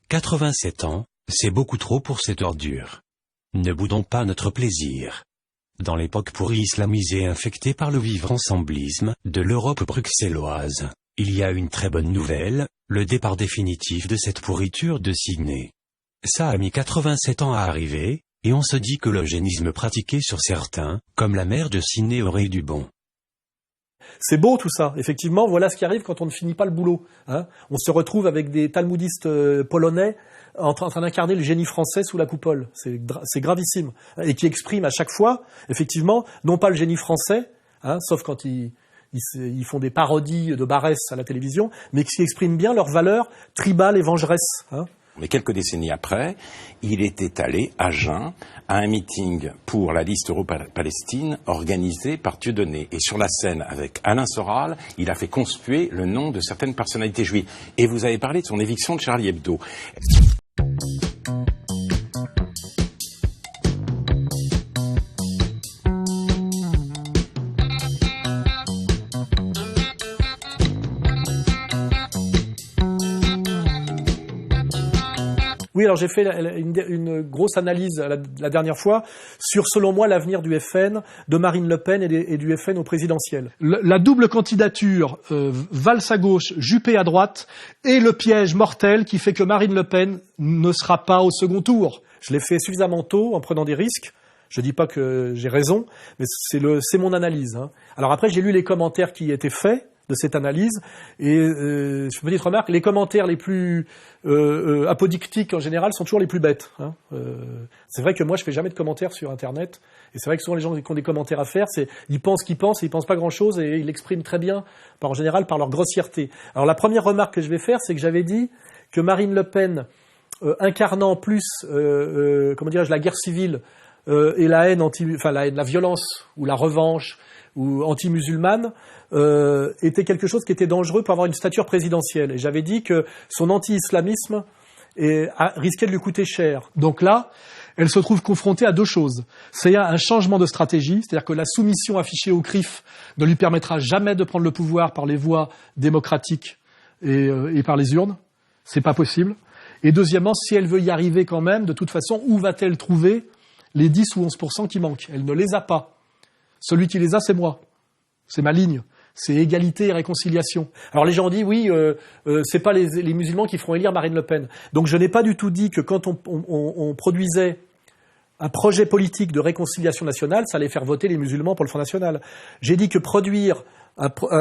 87 ans, c'est beaucoup trop pour cette ordure. Ne boudons pas notre plaisir. Dans l'époque pourrie islamisée et infectée par le vivre-ensemblisme de l'Europe bruxelloise, il y a une très bonne nouvelle, le départ définitif de cette pourriture de Sydney. Ça a mis 87 ans à arriver, et on se dit que l'eugénisme pratiqué sur certains, comme la mère de Sydney, aurait eu du bon. C'est beau tout ça. Effectivement, voilà ce qui arrive quand on ne finit pas le boulot. Hein. On se retrouve avec des talmudistes polonais en train d'incarner le génie français sous la coupole. C'est gravissime. Et qui expriment à chaque fois, effectivement, non pas le génie français, hein, sauf quand ils font des parodies de Barès à la télévision, mais qui expriment bien leurs valeurs tribales et vengeresses. Hein. Mais quelques décennies après, il était allé à Jeun à un meeting pour la liste Europe-Palestine organisé par Dieudonné. Et sur la scène avec Alain Soral, il a fait conspuer le nom de certaines personnalités juives. Et vous avez parlé de son éviction de Charlie Hebdo. Oui, alors j'ai fait une grosse analyse la dernière fois sur, selon moi, l'avenir du FN, de Marine Le Pen et du FN au présidentiel. La double candidature Valls à gauche, Juppé à droite, est le piège mortel qui fait que Marine Le Pen ne sera pas au second tour. Je l'ai fait suffisamment tôt en prenant des risques. Je dis pas que j'ai raison, mais c'est mon analyse. Hein. Alors après, j'ai lu les commentaires qui étaient faits de cette analyse, et petite remarque, les commentaires les plus apodictiques en général sont toujours les plus bêtes. Hein. C'est vrai que moi je fais jamais de commentaires sur Internet, et c'est vrai que souvent les gens qui ont des commentaires à faire, ils pensent qu'ils pensent, et ils pensent pas grand chose, et ils l'expriment très bien, en général par leur grossièreté. Alors la première remarque que je vais faire, c'est que j'avais dit que Marine Le Pen, incarnant plus, comment dirais-je, la guerre civile et la haine la violence ou la revanche ou anti-musulmane, était quelque chose qui était dangereux pour avoir une stature présidentielle. Et j'avais dit que son anti-islamisme risquait de lui coûter cher. Donc là, elle se trouve confrontée à deux choses. C'est un changement de stratégie, c'est-à-dire que la soumission affichée au CRIF ne lui permettra jamais de prendre le pouvoir par les voies démocratiques et par les urnes. C'est pas possible. Et deuxièmement, si elle veut y arriver quand même, de toute façon, où va-t-elle trouver les 10 ou 11% qui manquent? Elle ne les a pas. Celui qui les a, c'est moi. C'est ma ligne. C'est égalité et réconciliation. Alors les gens disent, oui, c'est pas les musulmans qui feront élire Marine Le Pen. Donc je n'ai pas du tout dit que quand on produisait un projet politique de réconciliation nationale, ça allait faire voter les musulmans pour le Front National. J'ai dit que produire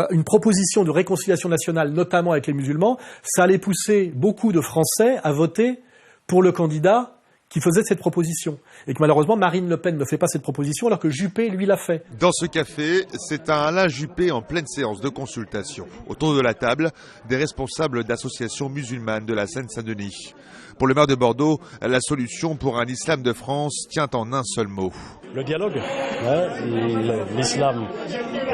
une proposition de réconciliation nationale, notamment avec les musulmans, ça allait pousser beaucoup de Français à voter pour le candidat qui faisait cette proposition. Et que malheureusement, Marine Le Pen ne fait pas cette proposition alors que Juppé, lui, l'a fait. Dans ce café, c'est un Alain Juppé en pleine séance de consultation. Autour de la table, des responsables d'associations musulmanes de la Seine-Saint-Denis. Pour le maire de Bordeaux, la solution pour un islam de France tient en un seul mot. Le dialogue. L'islam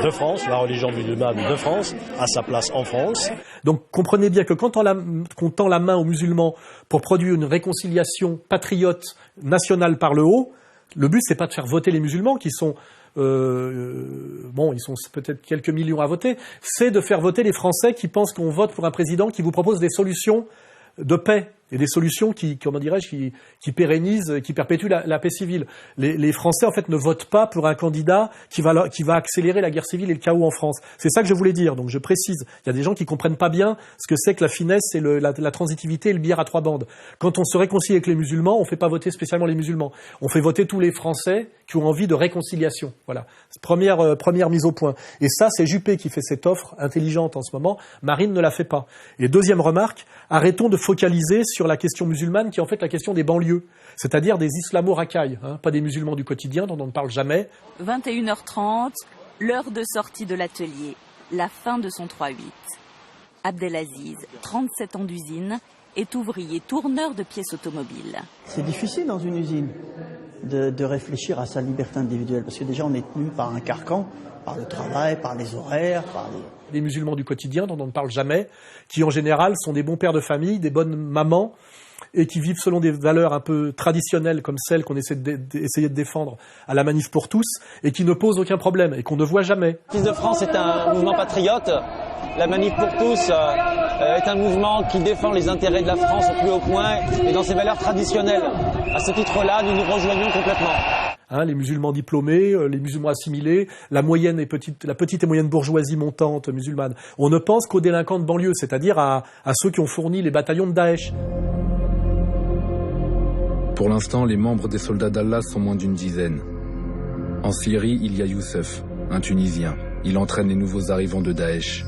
de France, la religion musulmane de France, a sa place en France. Donc comprenez bien que quand on tend la main aux musulmans pour produire une réconciliation patriote nationale par le haut, le but c'est pas de faire voter les musulmans qui sont ils sont peut-être quelques millions à voter, c'est de faire voter les Français qui pensent qu'on vote pour un président qui vous propose des solutions de paix et des solutions qui pérennisent, qui perpétuent la paix civile. Les Français, en fait, ne votent pas pour un candidat qui va accélérer la guerre civile et le chaos en France. C'est ça que je voulais dire, donc je précise. Il y a des gens qui comprennent pas bien ce que c'est que la finesse et la transitivité et le billard à trois bandes. Quand on se réconcilie avec les musulmans, on fait pas voter spécialement les musulmans. On fait voter tous les Français qui ont envie de réconciliation. Voilà. Première mise au point. Et ça, c'est Juppé qui fait cette offre intelligente en ce moment. Marine ne la fait pas. Et deuxième remarque, arrêtons de focaliser sur la question musulmane qui est en fait la question des banlieues, c'est-à-dire des islamo-racailles, pas des musulmans du quotidien dont on ne parle jamais. 21h30, l'heure de sortie de l'atelier, la fin de son 3-8. Abdelaziz, 37 ans d'usine, est ouvrier tourneur de pièces automobiles. C'est difficile dans une usine. de réfléchir à sa liberté individuelle. Parce que déjà, on est tenu par un carcan, par le travail, par les horaires, par les musulmans du quotidien, dont on ne parle jamais, qui en général sont des bons pères de famille, des bonnes mamans, et qui vivent selon des valeurs un peu traditionnelles comme celles qu'on essaie de défendre à la Manif pour tous, et qui ne posent aucun problème, et qu'on ne voit jamais. Fils de France est un mouvement patriote. La Manif pour tous est un mouvement qui défend les intérêts de la France au plus haut point et dans ses valeurs traditionnelles. À ce titre-là, nous nous rejoignons complètement. Les musulmans diplômés, les musulmans assimilés, la petite et moyenne bourgeoisie montante musulmane. On ne pense qu'aux délinquants de banlieue, c'est-à-dire à ceux qui ont fourni les bataillons de Daesh. Pour l'instant, les membres des soldats d'Allah sont moins d'une dizaine. En Syrie, il y a Youssef, un Tunisien. Il entraîne les nouveaux arrivants de Daesh.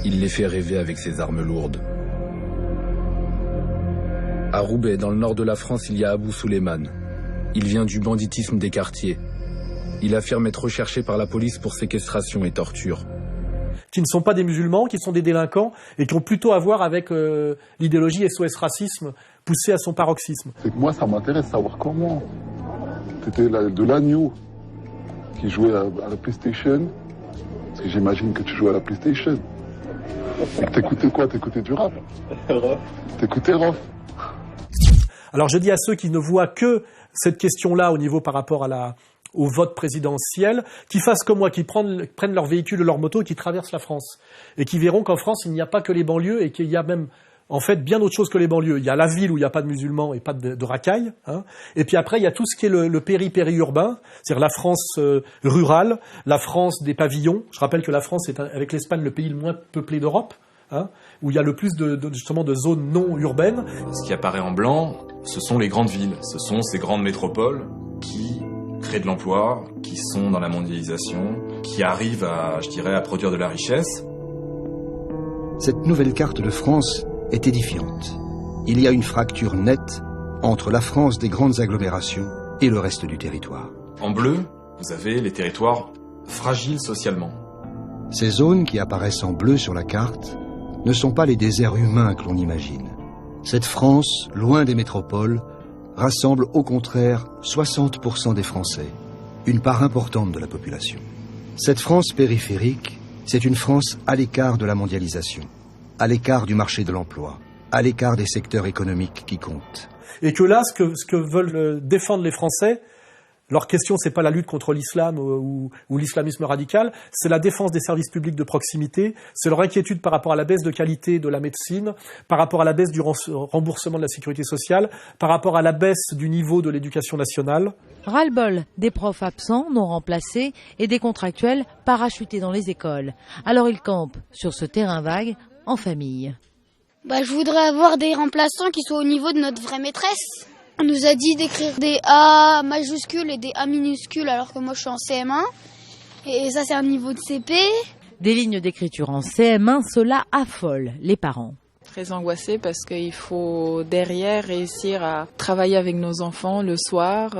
Il les fait rêver avec ses armes lourdes. À Roubaix, dans le nord de la France, il y a Abou Suleiman. Il vient du banditisme des quartiers. Il affirme être recherché par la police pour séquestration et torture. Qui ne sont pas des musulmans, qui sont des délinquants, et qui ont plutôt à voir avec l'idéologie SOS Racisme poussée à son paroxysme. C'est que moi, ça m'intéresse de savoir comment. T'étais de l'agneau qui jouait à la PlayStation. Parce que j'imagine que tu jouais à la PlayStation. Et que t'écoutais quoi? T'écoutais du rap? T'écoutais rock. Alors je dis à ceux qui ne voient que cette question-là au niveau par rapport au vote présidentiel, qui fassent comme moi, qui prennent leur véhicule ou leur moto et qui traversent la France. Et qui verront qu'en France, il n'y a pas que les banlieues et qu'il y a même, en fait, bien autre chose que les banlieues. Il y a la ville où il n'y a pas de musulmans et pas de racailles. Et puis après, il y a tout ce qui est le périurbain, c'est-à-dire la France rurale, la France des pavillons. Je rappelle que la France est, avec l'Espagne, le pays le moins peuplé d'Europe, où il y a le plus justement de zones non urbaines. Ce qui apparaît en blanc, ce sont les grandes villes, ce sont ces grandes métropoles qui créent de l'emploi, qui sont dans la mondialisation, qui arrivent à produire de la richesse. Cette nouvelle carte de France est édifiante. Il y a une fracture nette entre la France des grandes agglomérations et le reste du territoire. En bleu, vous avez les territoires fragiles socialement. Ces zones qui apparaissent en bleu sur la carte ne sont pas les déserts humains que l'on imagine. Cette France, loin des métropoles, rassemble au contraire 60% des Français, une part importante de la population. Cette France périphérique, c'est une France à l'écart de la mondialisation, à l'écart du marché de l'emploi, à l'écart des secteurs économiques qui comptent. Et que là, ce que veulent défendre les Français, leur question, c'est pas la lutte contre l'islam ou l'islamisme radical, c'est la défense des services publics de proximité, c'est leur inquiétude par rapport à la baisse de qualité de la médecine, par rapport à la baisse du remboursement de la sécurité sociale, par rapport à la baisse du niveau de l'éducation nationale. Ras-le-bol des profs absents, non remplacés, et des contractuels parachutés dans les écoles. Alors ils campent sur ce terrain vague, en famille. Je voudrais avoir des remplaçants qui soient au niveau de notre vraie maîtresse. On nous a dit d'écrire des A majuscules et des A minuscules alors que moi je suis en CM1. Et ça c'est un niveau de CP. Des lignes d'écriture en CM1, cela affole les parents. Très angoissée parce qu'il faut derrière réussir à travailler avec nos enfants le soir.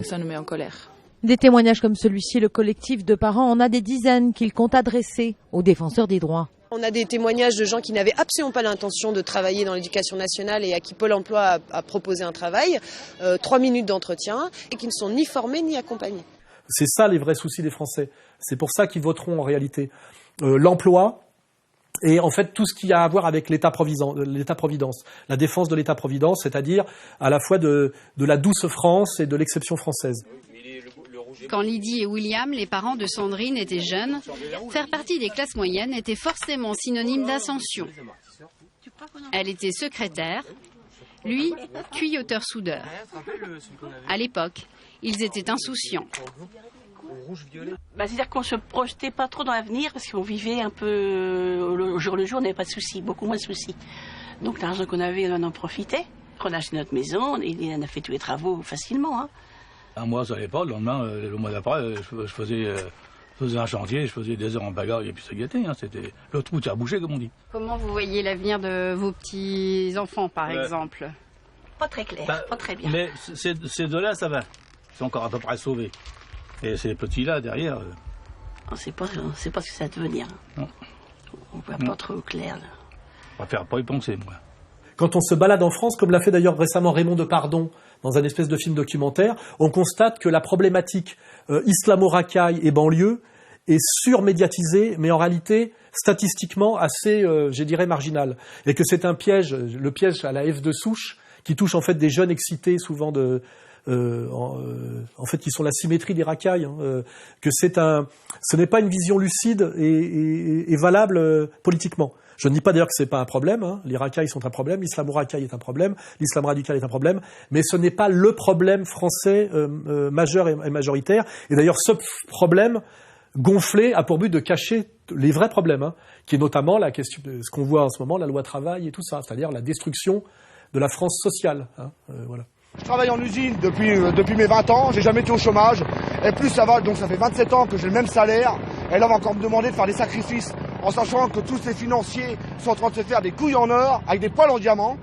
Ça nous met en colère. Des témoignages comme celui-ci, le collectif de parents en a des dizaines qu'il compte adresser aux défenseurs des droits. On a des témoignages de gens qui n'avaient absolument pas l'intention de travailler dans l'éducation nationale et à qui Pôle emploi a proposé un travail, 3 minutes d'entretien, et qui ne sont ni formés ni accompagnés. C'est ça les vrais soucis des Français. C'est pour ça qu'ils voteront en réalité. L'emploi et en fait tout ce qui a à voir avec l'État-providence, la défense de l'État-providence, c'est-à-dire à la fois de la douce France et de l'exception française. Quand Lydie et William, les parents de Sandrine, étaient jeunes, faire partie des classes moyennes était forcément synonyme d'ascension. Elle était secrétaire, lui, tuyauteur-soudeur. À l'époque, ils étaient insouciants. C'est-à-dire qu'on ne se projetait pas trop dans l'avenir parce qu'on vivait un peu au jour le jour, on n'avait pas de soucis, beaucoup moins de soucis. Donc l'argent qu'on avait, on en profitait. On a acheté notre maison, on a fait tous les travaux facilement. Un mois, ça n'allait pas. Le lendemain, le mois d'après, je faisais un chantier, je faisais des heures en bagarre et puis ça gâtait. C'était le trou qui a bougé, comme on dit. Comment vous voyez l'avenir de vos petits-enfants, par exemple? Pas très clair, pas très bien. Mais ces deux-là, ça va. Ils sont encore à peu près sauvés. Et ces petits-là, derrière... On ne sait pas ce que ça va devenir. Non. On ne voit pas trop clair. Là. On va faire pas y penser, moi. Quand on se balade en France, comme l'a fait d'ailleurs récemment Raymond Depardon dans un espèce de film documentaire, on constate que la problématique islamo-racaille et banlieue est surmédiatisée, mais en réalité statistiquement assez, je dirais, marginale. Et que c'est un piège, le piège à la F de souche, qui touche en fait des jeunes excités, souvent en fait, qui sont la symétrie des racailles. Que ce n'est pas une vision lucide et valable politiquement. Je ne dis pas d'ailleurs que c'est pas un problème. Les racailles sont un problème, l'islamo-racaille est un problème, l'islam radical est un problème, mais ce n'est pas le problème français majeur et majoritaire. Et d'ailleurs, ce problème gonflé a pour but de cacher les vrais problèmes, qui est notamment la question, ce qu'on voit en ce moment, la loi travail et tout ça, c'est-à-dire la destruction de la France sociale. Voilà. Je travaille en usine depuis mes 20 ans, j'ai jamais été au chômage, et plus ça va, donc ça fait 27 ans que j'ai le même salaire, et là on va encore me demander de faire des sacrifices, en sachant que tous ces financiers sont en train de se faire des couilles en or, avec des poils en diamant,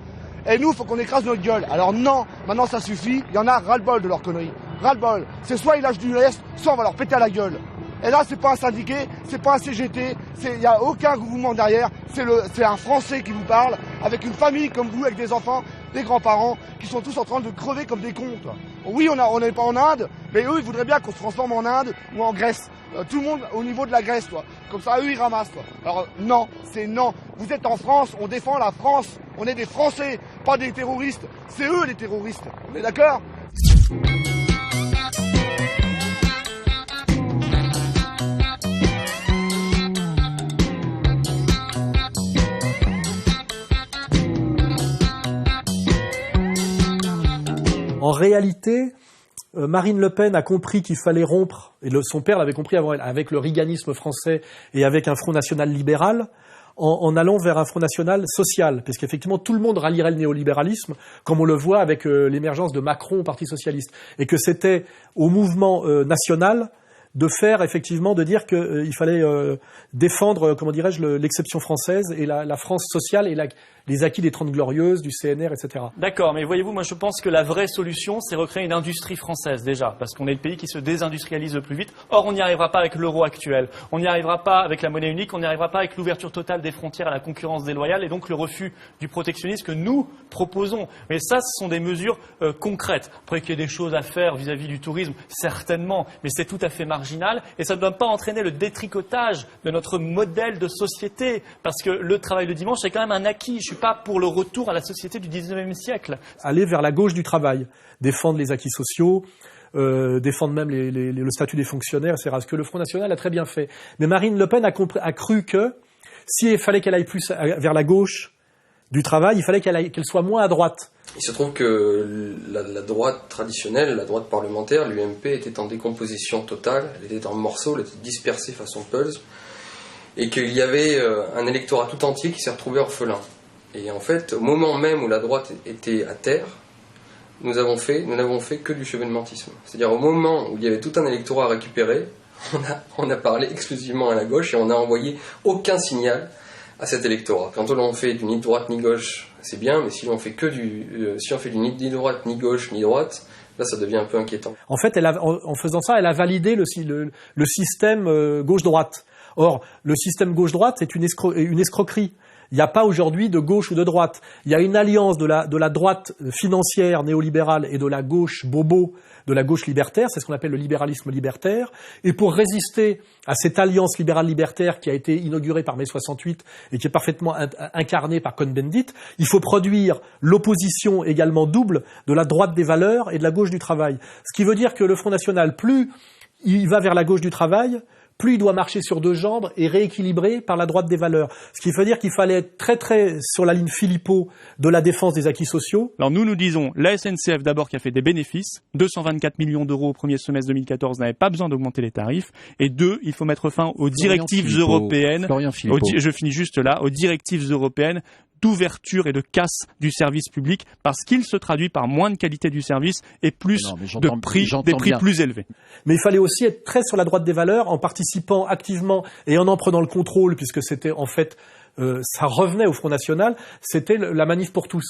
et nous, il faut qu'on écrase notre gueule. Alors non, maintenant ça suffit, il y en a ras-le-bol de leurs conneries, ras-le-bol. C'est soit ils lâchent du lest, soit on va leur péter à la gueule. Et là, c'est pas un syndiqué, c'est pas un CGT, il n'y a aucun mouvement derrière, c'est un Français qui vous parle, avec une famille comme vous, avec des enfants, des grands-parents, qui sont tous en train de crever comme des cons. Oui, on n'est pas en Inde, mais eux, ils voudraient bien qu'on se transforme en Inde ou en Grèce. Tout le monde au niveau de la Grèce, Comme ça, eux, ils ramassent, Alors, non, c'est non. Vous êtes en France, on défend la France. On est des Français, pas des terroristes. C'est eux, les terroristes. On est d'accord ? En réalité, Marine Le Pen a compris qu'il fallait rompre, et son père l'avait compris avant elle, avec le riganisme français et avec un Front National libéral, en allant vers un Front National social, parce qu'effectivement tout le monde rallierait le néolibéralisme, comme on le voit avec l'émergence de Macron au Parti socialiste, et que c'était au mouvement national de faire effectivement, de dire qu'il fallait défendre, comment dirais-je, l'exception française et la France sociale et les acquis des 30 Glorieuses, du CNR, etc. D'accord, mais voyez-vous, moi je pense que la vraie solution, c'est recréer une industrie française déjà, parce qu'on est le pays qui se désindustrialise le plus vite. Or, on n'y arrivera pas avec l'euro actuel, on n'y arrivera pas avec la monnaie unique, on n'y arrivera pas avec l'ouverture totale des frontières à la concurrence déloyale et donc le refus du protectionnisme que nous proposons. Mais ça, ce sont des mesures concrètes. Après qu'il y ait des choses à faire vis-à-vis du tourisme, certainement, mais c'est tout à fait marginal et ça ne doit pas entraîner le détricotage de notre modèle de société, parce que le travail le dimanche, c'est quand même un acquis. Je suis pas pour le retour à la société du 19e siècle. Aller vers la gauche du travail, défendre les acquis sociaux, défendre même le statut des fonctionnaires, etc. Ce que le Front National a très bien fait. Mais Marine Le Pen a cru que s'il fallait qu'elle aille plus vers la gauche du travail, il fallait qu'elle soit moins à droite. Il se trouve que la droite traditionnelle, la droite parlementaire, l'UMP, était en décomposition totale, elle était en morceaux, elle était dispersée façon puzzle, et qu'il y avait un électorat tout entier qui s'est retrouvé orphelin. Et en fait, au moment même où la droite était à terre, nous n'avons fait que du chevènementisme. C'est-à-dire au moment où il y avait tout un électorat à récupérer, on a parlé exclusivement à la gauche et on n'a envoyé aucun signal à cet électorat. Quand on fait du ni droite ni gauche, c'est bien, mais si on fait du ni droite ni gauche ni droite, là ça devient un peu inquiétant. En fait, en faisant ça, elle a validé le système gauche-droite. Or, le système gauche-droite, c'est une escroquerie. Il n'y a pas aujourd'hui de gauche ou de droite. Il y a une alliance de la droite financière néolibérale et de la gauche bobo, de la gauche libertaire, c'est ce qu'on appelle le libéralisme libertaire. Et pour résister à cette alliance libérale-libertaire qui a été inaugurée par mai 68 et qui est parfaitement incarnée par Cohn-Bendit, il faut produire l'opposition également double de la droite des valeurs et de la gauche du travail. Ce qui veut dire que le Front National, plus il va vers la gauche du travail, plus il doit marcher sur deux jambes et rééquilibrer par la droite des valeurs. Ce qui veut dire qu'il fallait être très très sur la ligne Philippot de la défense des acquis sociaux. Alors nous disons, la SNCF d'abord qui a fait des bénéfices, 224 millions d'euros au premier semestre 2014 n'avait pas besoin d'augmenter les tarifs, et deux, il faut mettre fin aux directives européennes, je finis juste là, aux directives européennes d'ouverture et de casse du service public, parce qu'il se traduit par moins de qualité du service et plus des prix plus élevés. Mais il fallait aussi être très sur la droite des valeurs en participant activement et en prenant le contrôle, puisque c'était en fait, ça revenait au Front National, c'était la manif pour tous.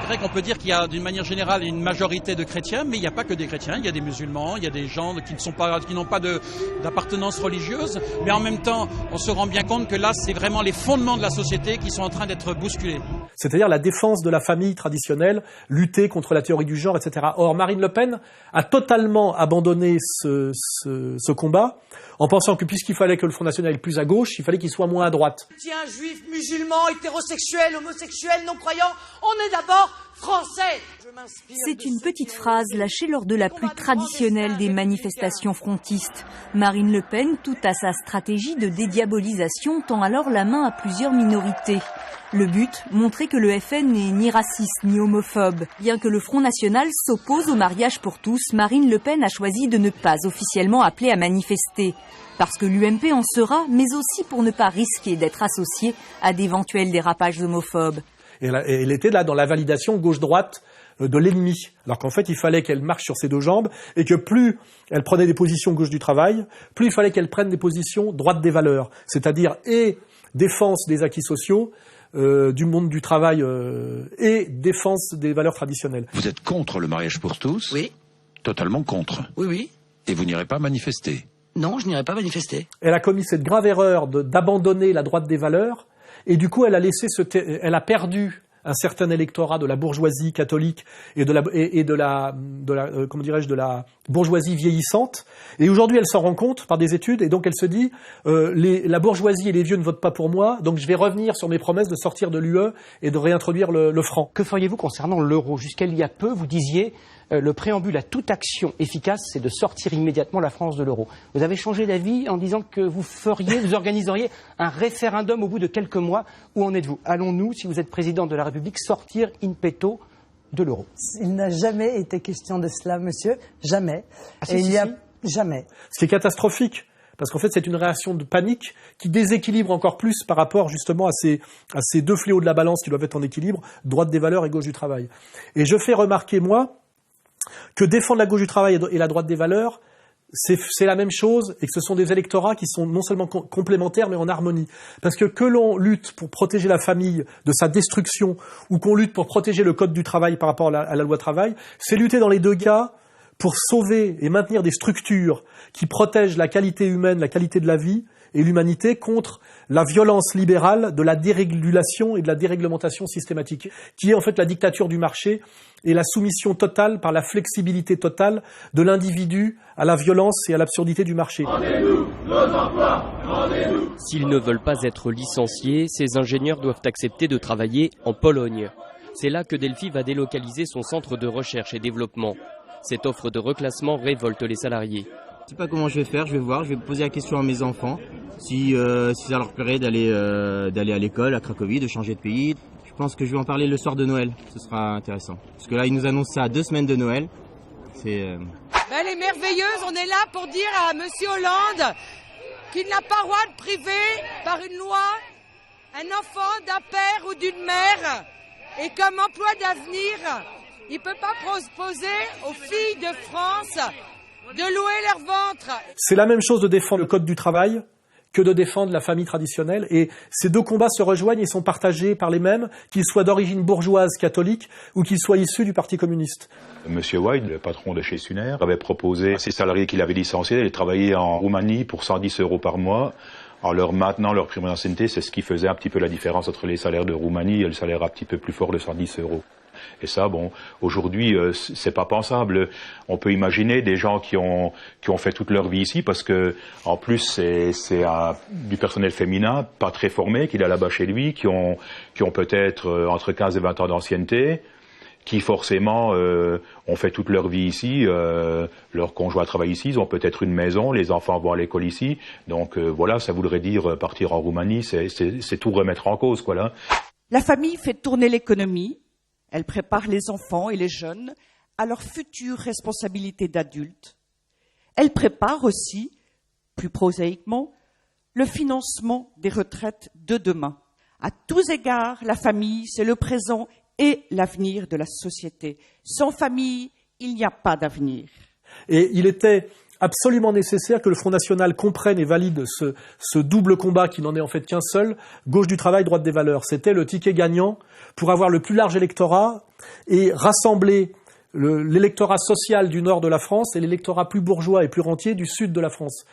vrai qu'on peut dire qu'il y a d'une manière générale une majorité de chrétiens, mais il n'y a pas que des chrétiens, il y a des musulmans, il y a des gens qui n'ont pas d'appartenance religieuse, mais en même temps, on se rend bien compte que là, c'est vraiment les fondements de la société qui sont en train d'être bousculés. C'est-à-dire la défense de la famille traditionnelle, lutter contre la théorie du genre, etc. Or, Marine Le Pen a totalement abandonné ce combat en pensant que puisqu'il fallait que le Front National aille plus à gauche, il fallait qu'il soit moins à droite. Tiens, juifs, musulmans, hétérosexuels, homosexuels, non-croyants, on est d'abord français. C'est une petite phrase lâchée lors de la plus traditionnelle des manifestations frontistes. Marine Le Pen, tout à sa stratégie de dédiabolisation, tend alors la main à plusieurs minorités. Le but, montrer que le FN n'est ni raciste ni homophobe. Bien que le Front National s'oppose au mariage pour tous, Marine Le Pen a choisi de ne pas officiellement appeler à manifester. Parce que l'UMP en sera, mais aussi pour ne pas risquer d'être associée à d'éventuels dérapages homophobes. Et elle était là dans la validation gauche-droite de l'ennemi. Alors qu'en fait, il fallait qu'elle marche sur ses deux jambes et que plus elle prenait des positions gauche du travail, plus il fallait qu'elle prenne des positions droite des valeurs. C'est-à-dire et défense des acquis sociaux, du monde du travail et défense des valeurs traditionnelles. Vous êtes contre le mariage pour tous ? Oui. Totalement contre ? Oui, oui. Et vous n'irez pas manifester ? Non, je n'irai pas manifester. Elle a commis cette grave erreur d'abandonner la droite des valeurs et du coup elle a perdu un certain électorat de la bourgeoisie catholique et de la bourgeoisie vieillissante. Et aujourd'hui, elle s'en rend compte par des études et donc elle se dit la bourgeoisie et les vieux ne votent pas pour moi, donc je vais revenir sur mes promesses de sortir de l'UE et de réintroduire le franc. Que feriez-vous concernant l'euro ? Jusqu'à il y a peu, vous disiez le préambule à toute action efficace, c'est de sortir immédiatement la France de l'euro. Vous avez changé d'avis en disant que vous organiseriez un référendum au bout de quelques mois. Où en êtes-vous ? Allons-nous, si vous êtes président de la République, sortir in petto de l'euro ? Il n'a jamais été question de cela, monsieur. Jamais. Jamais. Ce qui est catastrophique. Parce qu'en fait, c'est une réaction de panique qui déséquilibre encore plus par rapport justement à ces deux fléaux de la balance qui doivent être en équilibre, droite des valeurs et gauche du travail. Et je fais remarquer, moi, que défendre la gauche du travail et la droite des valeurs, c'est la même chose et que ce sont des électorats qui sont non seulement complémentaires mais en harmonie. Parce que l'on lutte pour protéger la famille de sa destruction ou qu'on lutte pour protéger le code du travail par rapport à la loi travail, c'est lutter dans les deux cas pour sauver et maintenir des structures qui protègent la qualité humaine, la qualité de la vie et l'humanité contre la violence libérale de la dérégulation et de la déréglementation systématique, qui est en fait la dictature du marché et la soumission totale par la flexibilité totale de l'individu à la violence et à l'absurdité du marché. Rendez-nous nos emplois, rendez-nous. S'ils ne veulent pas être licenciés, ces ingénieurs doivent accepter de travailler en Pologne. C'est là que Delphi va délocaliser son centre de recherche et développement. Cette offre de reclassement révolte les salariés. Je ne sais pas comment je vais faire, je vais voir, je vais poser la question à mes enfants si ça leur plairait d'aller à l'école à Cracovie, de changer de pays. Je pense que je vais en parler le soir de Noël, ce sera intéressant. Parce que là, ils nous annoncent ça à 2 semaines de Noël. Elle est merveilleuse, on est là pour dire à M. Hollande qu'il n'a pas le droit de priver par une loi un enfant d'un père ou d'une mère et comme emploi d'avenir, il ne peut pas proposer aux filles de France de louer leur ventre. C'est la même chose de défendre le code du travail que de défendre la famille traditionnelle. Et ces deux combats se rejoignent et sont partagés par les mêmes, qu'ils soient d'origine bourgeoise catholique ou qu'ils soient issus du Parti communiste. Monsieur White, le patron de chez Suner, avait proposé à ses salariés qu'il avait licenciés d'aller travailler en Roumanie pour 110 € par mois. Alors maintenant, leur prime d'ancienneté, c'est ce qui faisait un petit peu la différence entre les salaires de Roumanie et le salaire un petit peu plus fort de 110 €. Et ça, aujourd'hui, c'est pas pensable. On peut imaginer des gens qui ont fait toute leur vie ici, parce que, en plus, c'est du personnel féminin, pas très formé, qu'il a là-bas chez lui, qui ont peut-être entre 15 et 20 ans d'ancienneté, qui forcément ont fait toute leur vie ici, leur conjoint travaille ici, ils ont peut-être une maison, les enfants vont à l'école ici. Donc voilà, ça voudrait dire partir en Roumanie, c'est tout remettre en cause, quoi, là. La famille fait tourner l'économie. Elle prépare les enfants et les jeunes à leur future responsabilité d'adultes. Elle prépare aussi, plus prosaïquement, le financement des retraites de demain. À tous égards, la famille, c'est le présent et l'avenir de la société. Sans famille, il n'y a pas d'avenir. Et il était absolument nécessaire que le Front National comprenne et valide ce double combat qui n'en est en fait qu'un seul, gauche du travail, droite des valeurs. C'était le ticket gagnant pour avoir le plus large électorat et rassembler l'électorat social du nord de la France et l'électorat plus bourgeois et plus rentier du sud de la France.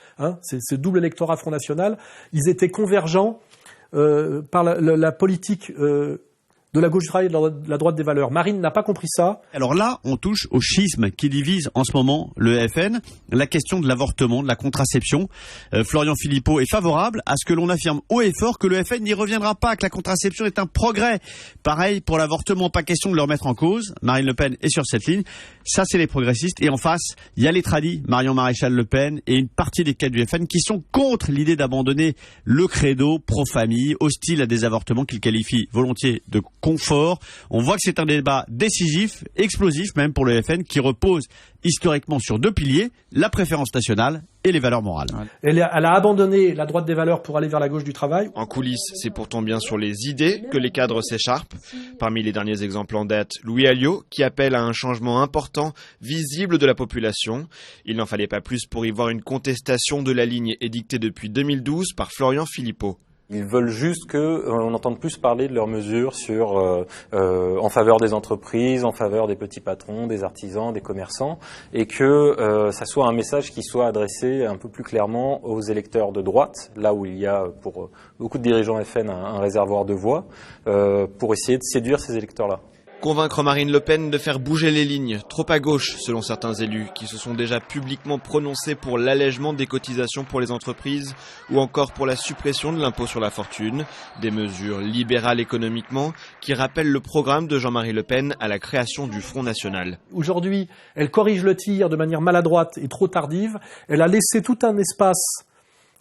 C'est ce double électorat Front National. Ils étaient convergents par la politique de la gauche du travail et de la droite des valeurs. Marine n'a pas compris ça. Alors là, on touche au schisme qui divise en ce moment le FN, la question de l'avortement, de la contraception. Florian Philippot est favorable à ce que l'on affirme haut et fort que le FN n'y reviendra pas, que la contraception est un progrès. Pareil pour l'avortement, pas question de le remettre en cause. Marine Le Pen est sur cette ligne. Ça, c'est les progressistes. Et en face, il y a les tradis, Marion Maréchal Le Pen et une partie des cadres du FN qui sont contre l'idée d'abandonner le credo pro-famille, hostile à des avortements qu'ils qualifient volontiers de confort. On voit que c'est un débat décisif, explosif même pour le FN, qui repose historiquement sur deux piliers, la préférence nationale et les valeurs morales. Elle a abandonné la droite des valeurs pour aller vers la gauche du travail. En coulisses, c'est pourtant bien sur les idées que les cadres s'écharpent. Parmi les derniers exemples en date, Louis Alliot, qui appelle à un changement important, visible de la population. Il n'en fallait pas plus pour y voir une contestation de la ligne édictée depuis 2012 par Florian Philippot. Ils veulent juste qu'on entende plus parler de leurs mesures en faveur des entreprises, en faveur des petits patrons, des artisans, des commerçants, et que ça soit un message qui soit adressé un peu plus clairement aux électeurs de droite, là où il y a pour beaucoup de dirigeants FN un réservoir de voix, pour essayer de séduire ces électeurs-là. Convaincre Marine Le Pen de faire bouger les lignes, trop à gauche selon certains élus qui se sont déjà publiquement prononcés pour l'allègement des cotisations pour les entreprises ou encore pour la suppression de l'impôt sur la fortune, des mesures libérales économiquement qui rappellent le programme de Jean-Marie Le Pen à la création du Front National. Aujourd'hui, elle corrige le tir de manière maladroite et trop tardive. Elle a laissé tout un espace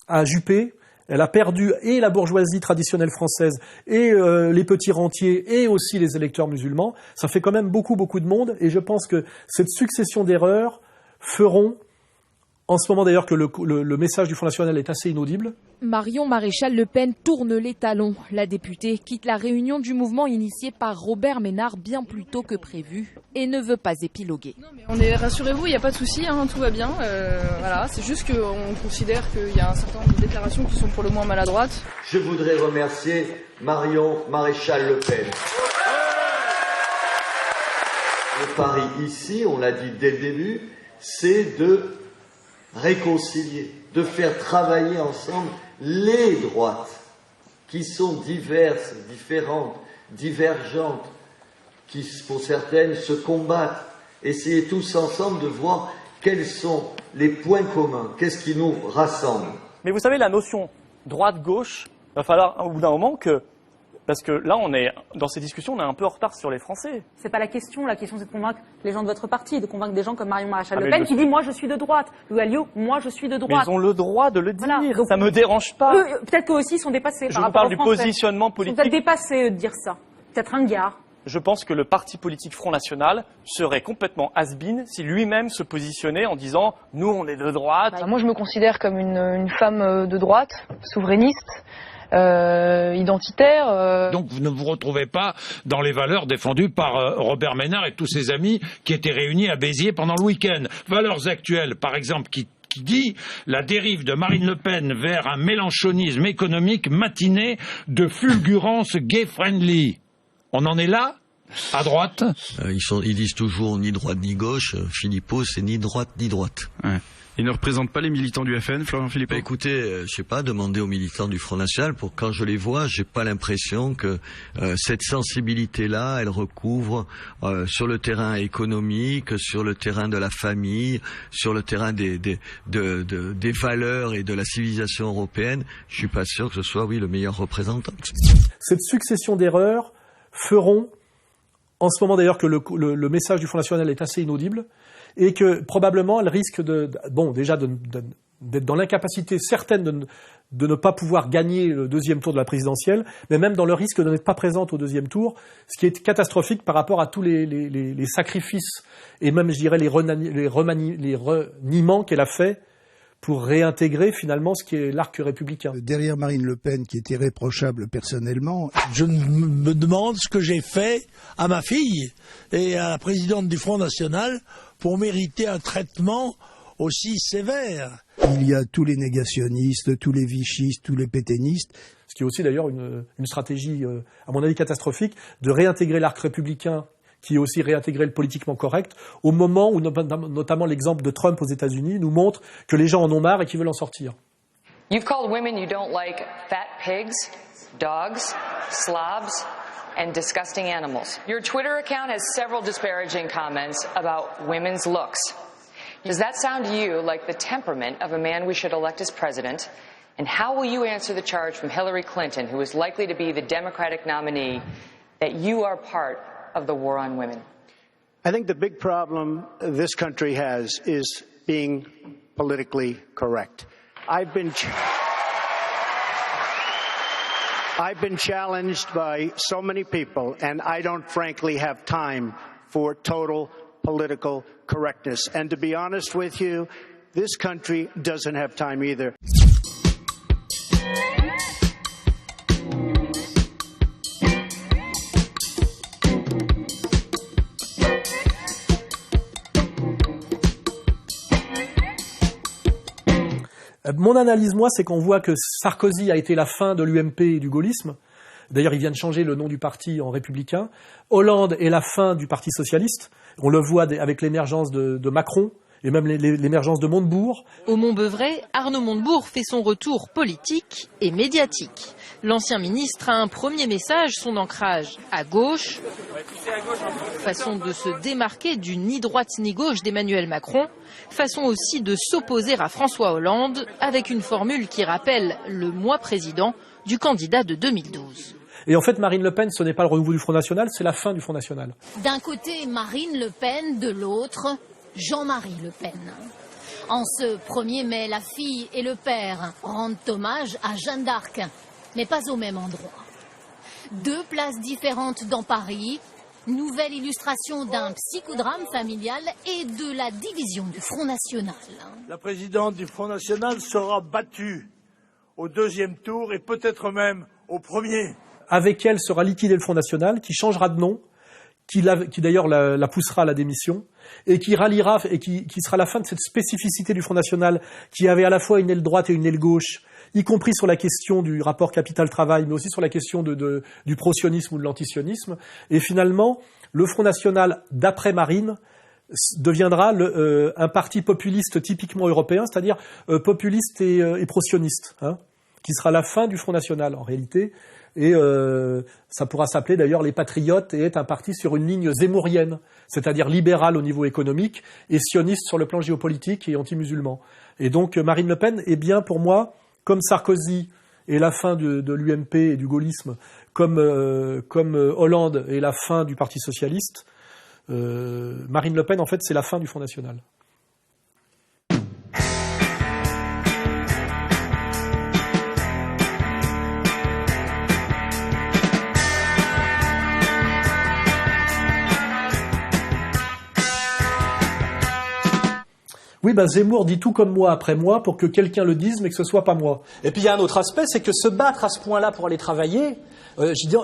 à Juppé. Elle a perdu et la bourgeoisie traditionnelle française et les petits rentiers et aussi les électeurs musulmans. Ça fait quand même beaucoup de monde et je pense que cette succession d'erreurs feront, en ce moment d'ailleurs que le message du Front National est assez inaudible. Marion Maréchal Le Pen tourne les talons. La députée quitte la réunion du mouvement initié par Robert Ménard bien plus tôt que prévu et ne veut pas épiloguer. Rassurez-vous, il n'y a pas de souci, tout va bien. Voilà, c'est juste qu'on considère qu'il y a un certain nombre de déclarations qui sont pour le moins maladroites. Je voudrais remercier Marion Maréchal Le Pen. Le pari ici, on l'a dit dès le début, c'est de réconcilier, de faire travailler ensemble les droites qui sont diverses, différentes, divergentes, qui pour certaines se combattent. Essayez tous ensemble de voir quels sont les points communs, qu'est-ce qui nous rassemble. Mais vous savez, la notion droite-gauche, il va falloir au bout d'un moment que... Parce que là, dans ces discussions, on est un peu en retard sur les Français. C'est pas la question c'est de convaincre les gens de votre parti, de convaincre des gens comme Marion Maréchal Le Pen qui dit « moi je suis de droite », Louis Alliot « moi je suis de droite ». Mais ils ont le droit de le dire, voilà. Donc, ça me dérange pas. Peut-être qu'eux aussi sont dépassés par Je rapport aux vous parle du positionnement politique. Ils sont peut-être dépassés de dire ça, peut-être ringard. Je pense que le parti politique Front National serait complètement has-been si lui-même se positionnait en disant « nous on est de droite ». Moi je me considère comme une femme de droite, souverainiste. Identitaire. Donc vous ne vous retrouvez pas dans les valeurs défendues par Robert Ménard et tous ses amis qui étaient réunis à Béziers pendant le week-end. Valeurs actuelles, par exemple, qui dit la dérive de Marine Le Pen vers un mélenchonisme économique matiné de fulgurance gay-friendly. On en est là ? À droite ? Ils disent toujours ni droite ni gauche. Philippot, c'est ni droite ni droite. Ouais. Il ne représente pas les militants du FN, Florian Philippot ? Écoutez, je sais pas, demandez aux militants du Front National. Quand je les vois, j'ai pas l'impression que cette sensibilité-là, elle recouvre sur le terrain économique, sur le terrain de la famille, sur le terrain des valeurs et de la civilisation européenne. Je suis pas sûr que ce soit, le meilleur représentant. Cette succession d'erreurs feront, en ce moment d'ailleurs que le message du Front National est assez inaudible, et que probablement elle risque d'être dans l'incapacité certaine de ne pas pouvoir gagner le deuxième tour de la présidentielle, mais même dans le risque de n'être pas présente au deuxième tour, ce qui est catastrophique par rapport à tous les sacrifices et même, je dirais, les reniements qu'elle a fait pour réintégrer finalement ce qui est l'arc républicain. Derrière Marine Le Pen, qui est irréprochable personnellement, je me demande ce que j'ai fait à ma fille et à la présidente du Front National pour mériter un traitement aussi sévère. Il y a tous les négationnistes, tous les vichistes, tous les pétainistes. Ce qui est aussi d'ailleurs une stratégie, à mon avis, catastrophique, de réintégrer l'arc républicain, qui est aussi réintégrer le politiquement correct, au moment où notamment l'exemple de Trump aux États-Unis nous montre que les gens en ont marre et qu'ils veulent en sortir. You've called women you don't like fat pigs, dogs, slobs, and disgusting animals. Your Twitter account has several disparaging comments about women's looks. Does that sound to you like the temperament of a man we should elect as president? And how will you answer the charge from Hillary Clinton, who is likely to be the Democratic nominee, that you are part of the war on women? I think the big problem this country has is being politically correct. I've been challenged by so many people, and I don't frankly have time for total political correctness. And to be honest with you, this country doesn't have time either. Mon analyse, moi, c'est qu'on voit que Sarkozy a été la fin de l'UMP et du gaullisme. D'ailleurs, il vient de changer le nom du parti en républicain. Hollande est la fin du Parti socialiste. On le voit avec l'émergence de Macron et même l'émergence de Montebourg. Au Montbeuvray, Arnaud Montebourg fait son retour politique et médiatique. L'ancien ministre a un premier message, son ancrage à gauche. Façon de se démarquer du ni droite ni gauche d'Emmanuel Macron. Façon aussi de s'opposer à François Hollande avec une formule qui rappelle le moi président du candidat de 2012. Et en fait, Marine Le Pen, ce n'est pas le renouveau du Front National, c'est la fin du Front National. D'un côté, Marine Le Pen, de l'autre, Jean-Marie Le Pen. En ce 1er mai, la fille et le père rendent hommage à Jeanne d'Arc, mais pas au même endroit. 2 places différentes dans Paris, nouvelle illustration d'un psychodrame familial et de la division du Front National. La présidente du Front National sera battue au 2e tour et peut-être même au 1er. Avec elle sera liquidé le Front National, qui changera de nom, qui d'ailleurs la poussera à la démission, et qui ralliera, et qui sera la fin de cette spécificité du Front National, qui avait à la fois une aile droite et une aile gauche, y compris sur la question du rapport capital-travail, mais aussi sur la question du pro-sionisme ou de l'antisionisme. Et finalement, le Front National, d'après Marine, deviendra un parti populiste typiquement européen, c'est-à-dire populiste et pro-sioniste, qui sera la fin du Front National en réalité. Et ça pourra s'appeler d'ailleurs les Patriotes et être un parti sur une ligne zémourienne, c'est-à-dire libéral au niveau économique et sioniste sur le plan géopolitique et anti-musulman. Et donc Marine Le Pen est bien pour moi, comme Sarkozy est la fin de l'UMP et du gaullisme, comme Hollande est la fin du Parti socialiste, Marine Le Pen en fait c'est la fin du Front National. Oui, Zemmour dit tout comme moi après moi pour que quelqu'un le dise, mais que ce soit pas moi. Et puis il y a un autre aspect, c'est que se battre à ce point-là pour aller travailler, disons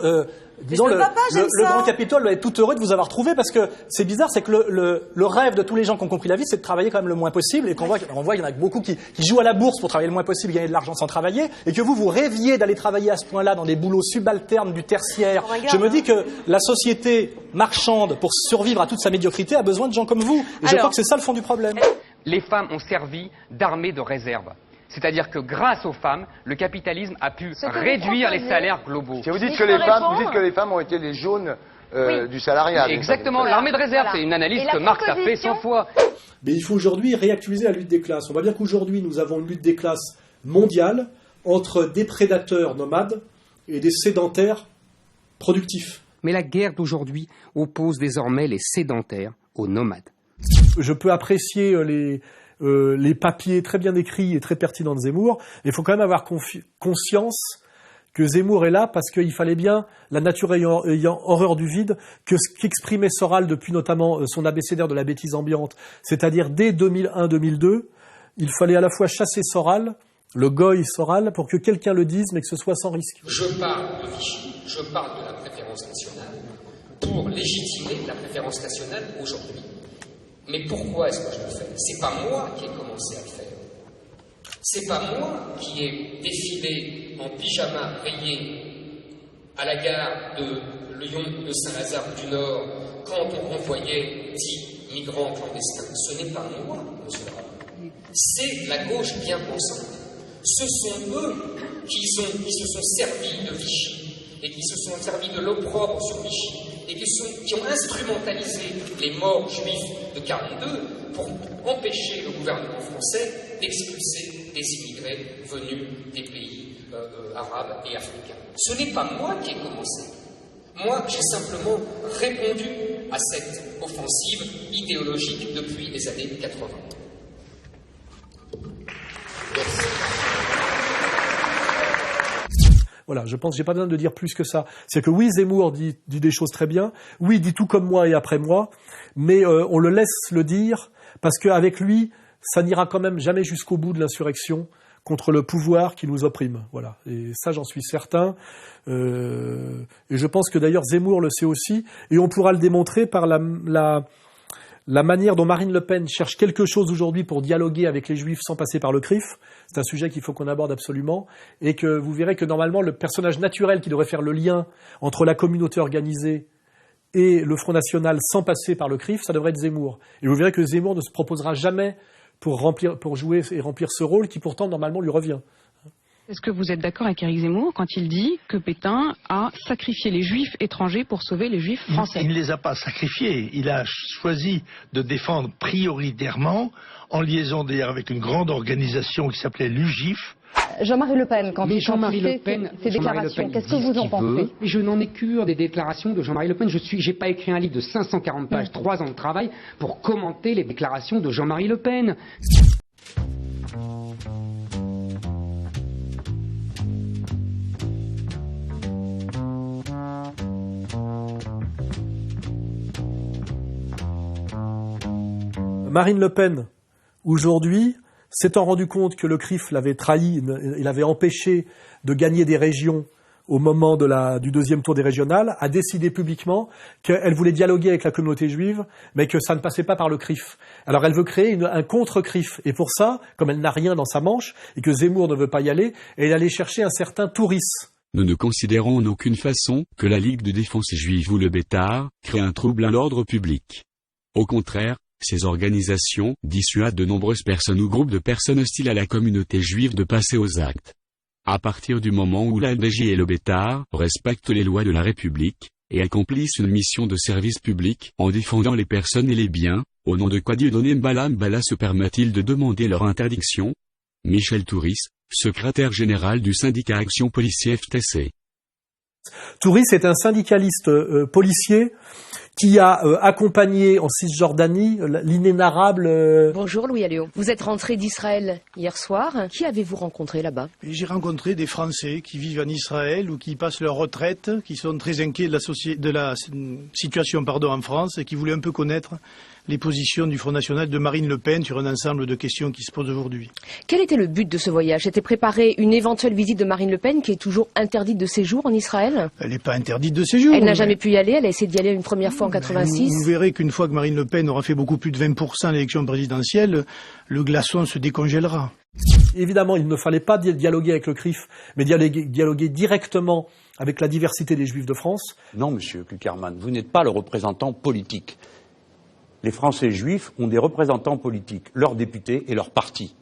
le Grand Capitole doit être tout heureux de vous avoir trouvé, parce que c'est bizarre, c'est que le rêve de tous les gens qui ont compris la vie, c'est de travailler quand même le moins possible, et qu'on voit il y en a beaucoup qui jouent à la bourse pour travailler le moins possible, gagner de l'argent sans travailler, et que vous rêviez d'aller travailler à ce point-là dans des boulots subalternes du tertiaire. Je me dis que la société marchande, pour survivre à toute sa médiocrité, a besoin de gens comme vous. Et je crois que c'est ça le fond du problème. Les femmes ont servi d'armée de réserve. C'est-à-dire que grâce aux femmes, le capitalisme a pu réduire les salaires globaux. Si vous dites que les femmes ont été les jaunes du salariat. Exactement, l'armée de réserve, c'est une analyse que Marx a fait 100 fois. Mais il faut aujourd'hui réactualiser la lutte des classes. On va dire qu'aujourd'hui, nous avons une lutte des classes mondiale entre des prédateurs nomades et des sédentaires productifs. Mais la guerre d'aujourd'hui oppose désormais les sédentaires aux nomades. Je peux apprécier les papiers très bien écrits et très pertinents de Zemmour. Il faut quand même avoir conscience que Zemmour est là parce qu'il fallait bien, la nature ayant horreur du vide, que ce qu'exprimait Soral depuis notamment son abécédaire de la bêtise ambiante, c'est-à-dire dès 2001-2002, il fallait à la fois chasser Soral, le goy Soral, pour que quelqu'un le dise, mais que ce soit sans risque. Je parle de Vichy, je parle de la préférence nationale pour légitimer la préférence nationale aujourd'hui. Mais pourquoi est-ce que je le fais? C'est pas moi qui ai commencé à le faire. C'est pas moi qui ai défilé en pyjama rayé à la gare de Lyon de Saint-Lazare du Nord quand on renvoyait 10 migrants clandestins. Ce n'est pas moi, monsieur le rapporteur. C'est la gauche bien pensante. Ce sont eux qui se sont servis de Vichy et qui se sont servis de l'opprobre sur Vichy et qui ont instrumentalisé les morts juifs de 1942 pour empêcher le gouvernement français d'expulser des immigrés venus des pays arabes et africains. Ce n'est pas moi qui ai commencé. Moi, j'ai simplement répondu à cette offensive idéologique depuis les années 80. Merci. Voilà, je pense que j'ai pas besoin de dire plus que ça. C'est que oui, Zemmour dit des choses très bien, oui, il dit tout comme moi et après moi, mais on le laisse le dire parce qu'avec lui, ça n'ira quand même jamais jusqu'au bout de l'insurrection contre le pouvoir qui nous opprime. Voilà, et ça j'en suis certain. Et je pense que d'ailleurs Zemmour le sait aussi, et on pourra le démontrer par la manière dont Marine Le Pen cherche quelque chose aujourd'hui pour dialoguer avec les Juifs sans passer par le CRIF. C'est un sujet qu'il faut qu'on aborde absolument, et que vous verrez que normalement le personnage naturel qui devrait faire le lien entre la communauté organisée et le Front National sans passer par le CRIF, ça devrait être Zemmour. Et vous verrez que Zemmour ne se proposera jamais pour jouer et remplir ce rôle qui pourtant normalement lui revient. Est-ce que vous êtes d'accord avec Éric Zemmour quand il dit que Pétain a sacrifié les Juifs étrangers pour sauver les Juifs français? Il ne les a pas sacrifiés. Il a choisi de défendre prioritairement, en liaison d'ailleurs avec une grande organisation qui s'appelait l'UGIF. Jean-Marie Le Pen, quand il Jean-Marie Le fait Pen, ses déclarations, qu'est-ce que vous en pensez? Je n'en ai cure des déclarations de Jean-Marie Le Pen. J'ai pas écrit un livre de 540 pages, 3 ans de travail pour commenter les déclarations de Jean-Marie Le Pen. Marine Le Pen, aujourd'hui, s'étant rendu compte que le CRIF l'avait trahi, il avait empêché de gagner des régions au moment du deuxième tour des régionales, a décidé publiquement qu'elle voulait dialoguer avec la communauté juive, mais que ça ne passait pas par le CRIF. Alors elle veut créer un contre-CRIF. Et pour ça, comme elle n'a rien dans sa manche, et que Zemmour ne veut pas y aller, elle est allée chercher un certain Touris. Nous ne considérons en aucune façon que la Ligue de défense juive ou le Bétard crée un trouble à l'ordre public. Au contraire, ces organisations dissuadent de nombreuses personnes ou groupes de personnes hostiles à la communauté juive de passer aux actes. À partir du moment où la LDJ et le Bétard respectent les lois de la République, et accomplissent une mission de service public en défendant les personnes et les biens, au nom de quoi Dieudonné Mbala Mbala se permet-il de demander leur interdiction? Michel Touris, secrétaire général du syndicat Action Policier FTC. Touris est un syndicaliste policier qui a accompagné en Cisjordanie l'inénarrable... Bonjour Louis Alliot. Vous êtes rentré d'Israël hier soir. Qui avez-vous rencontré là-bas? J'ai rencontré des Français qui vivent en Israël ou qui passent leur retraite, qui sont très inquiets de la situation en France et qui voulaient un peu connaître les positions du Front National de Marine Le Pen sur un ensemble de questions qui se posent aujourd'hui. Quel était le but de ce voyage? C'était préparer une éventuelle visite de Marine Le Pen qui est toujours interdite de séjour en Israël? Elle n'est pas interdite de séjour. Elle n'a jamais pu y aller, elle a essayé d'y aller une première fois en 86. Vous verrez qu'une fois que Marine Le Pen aura fait beaucoup plus de 20% à l'élection présidentielle, le glaçon se décongèlera. Évidemment, il ne fallait pas dialoguer avec le CRIF, mais dialoguer directement avec la diversité des Juifs de France. Non, monsieur Kuckerman, vous n'êtes pas le représentant politique. Les Français juifs ont des représentants politiques, leurs députés et leurs partis.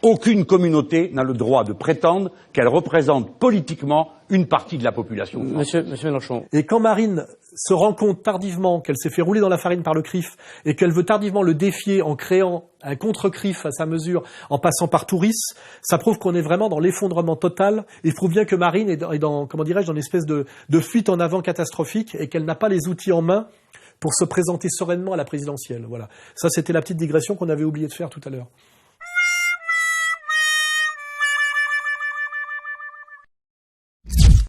Aucune communauté n'a le droit de prétendre qu'elle représente politiquement une partie de la population. Monsieur Mélenchon. Et quand Marine se rend compte tardivement qu'elle s'est fait rouler dans la farine par le CRIF et qu'elle veut tardivement le défier en créant un contre-CRIF à sa mesure, en passant par Touris, ça prouve qu'on est vraiment dans l'effondrement total. Il prouve bien que Marine est dans comment dirais-je, dans une espèce de fuite en avant catastrophique et qu'elle n'a pas les outils en main pour se présenter sereinement à la présidentielle. Voilà. Ça, c'était la petite digression qu'on avait oublié de faire tout à l'heure.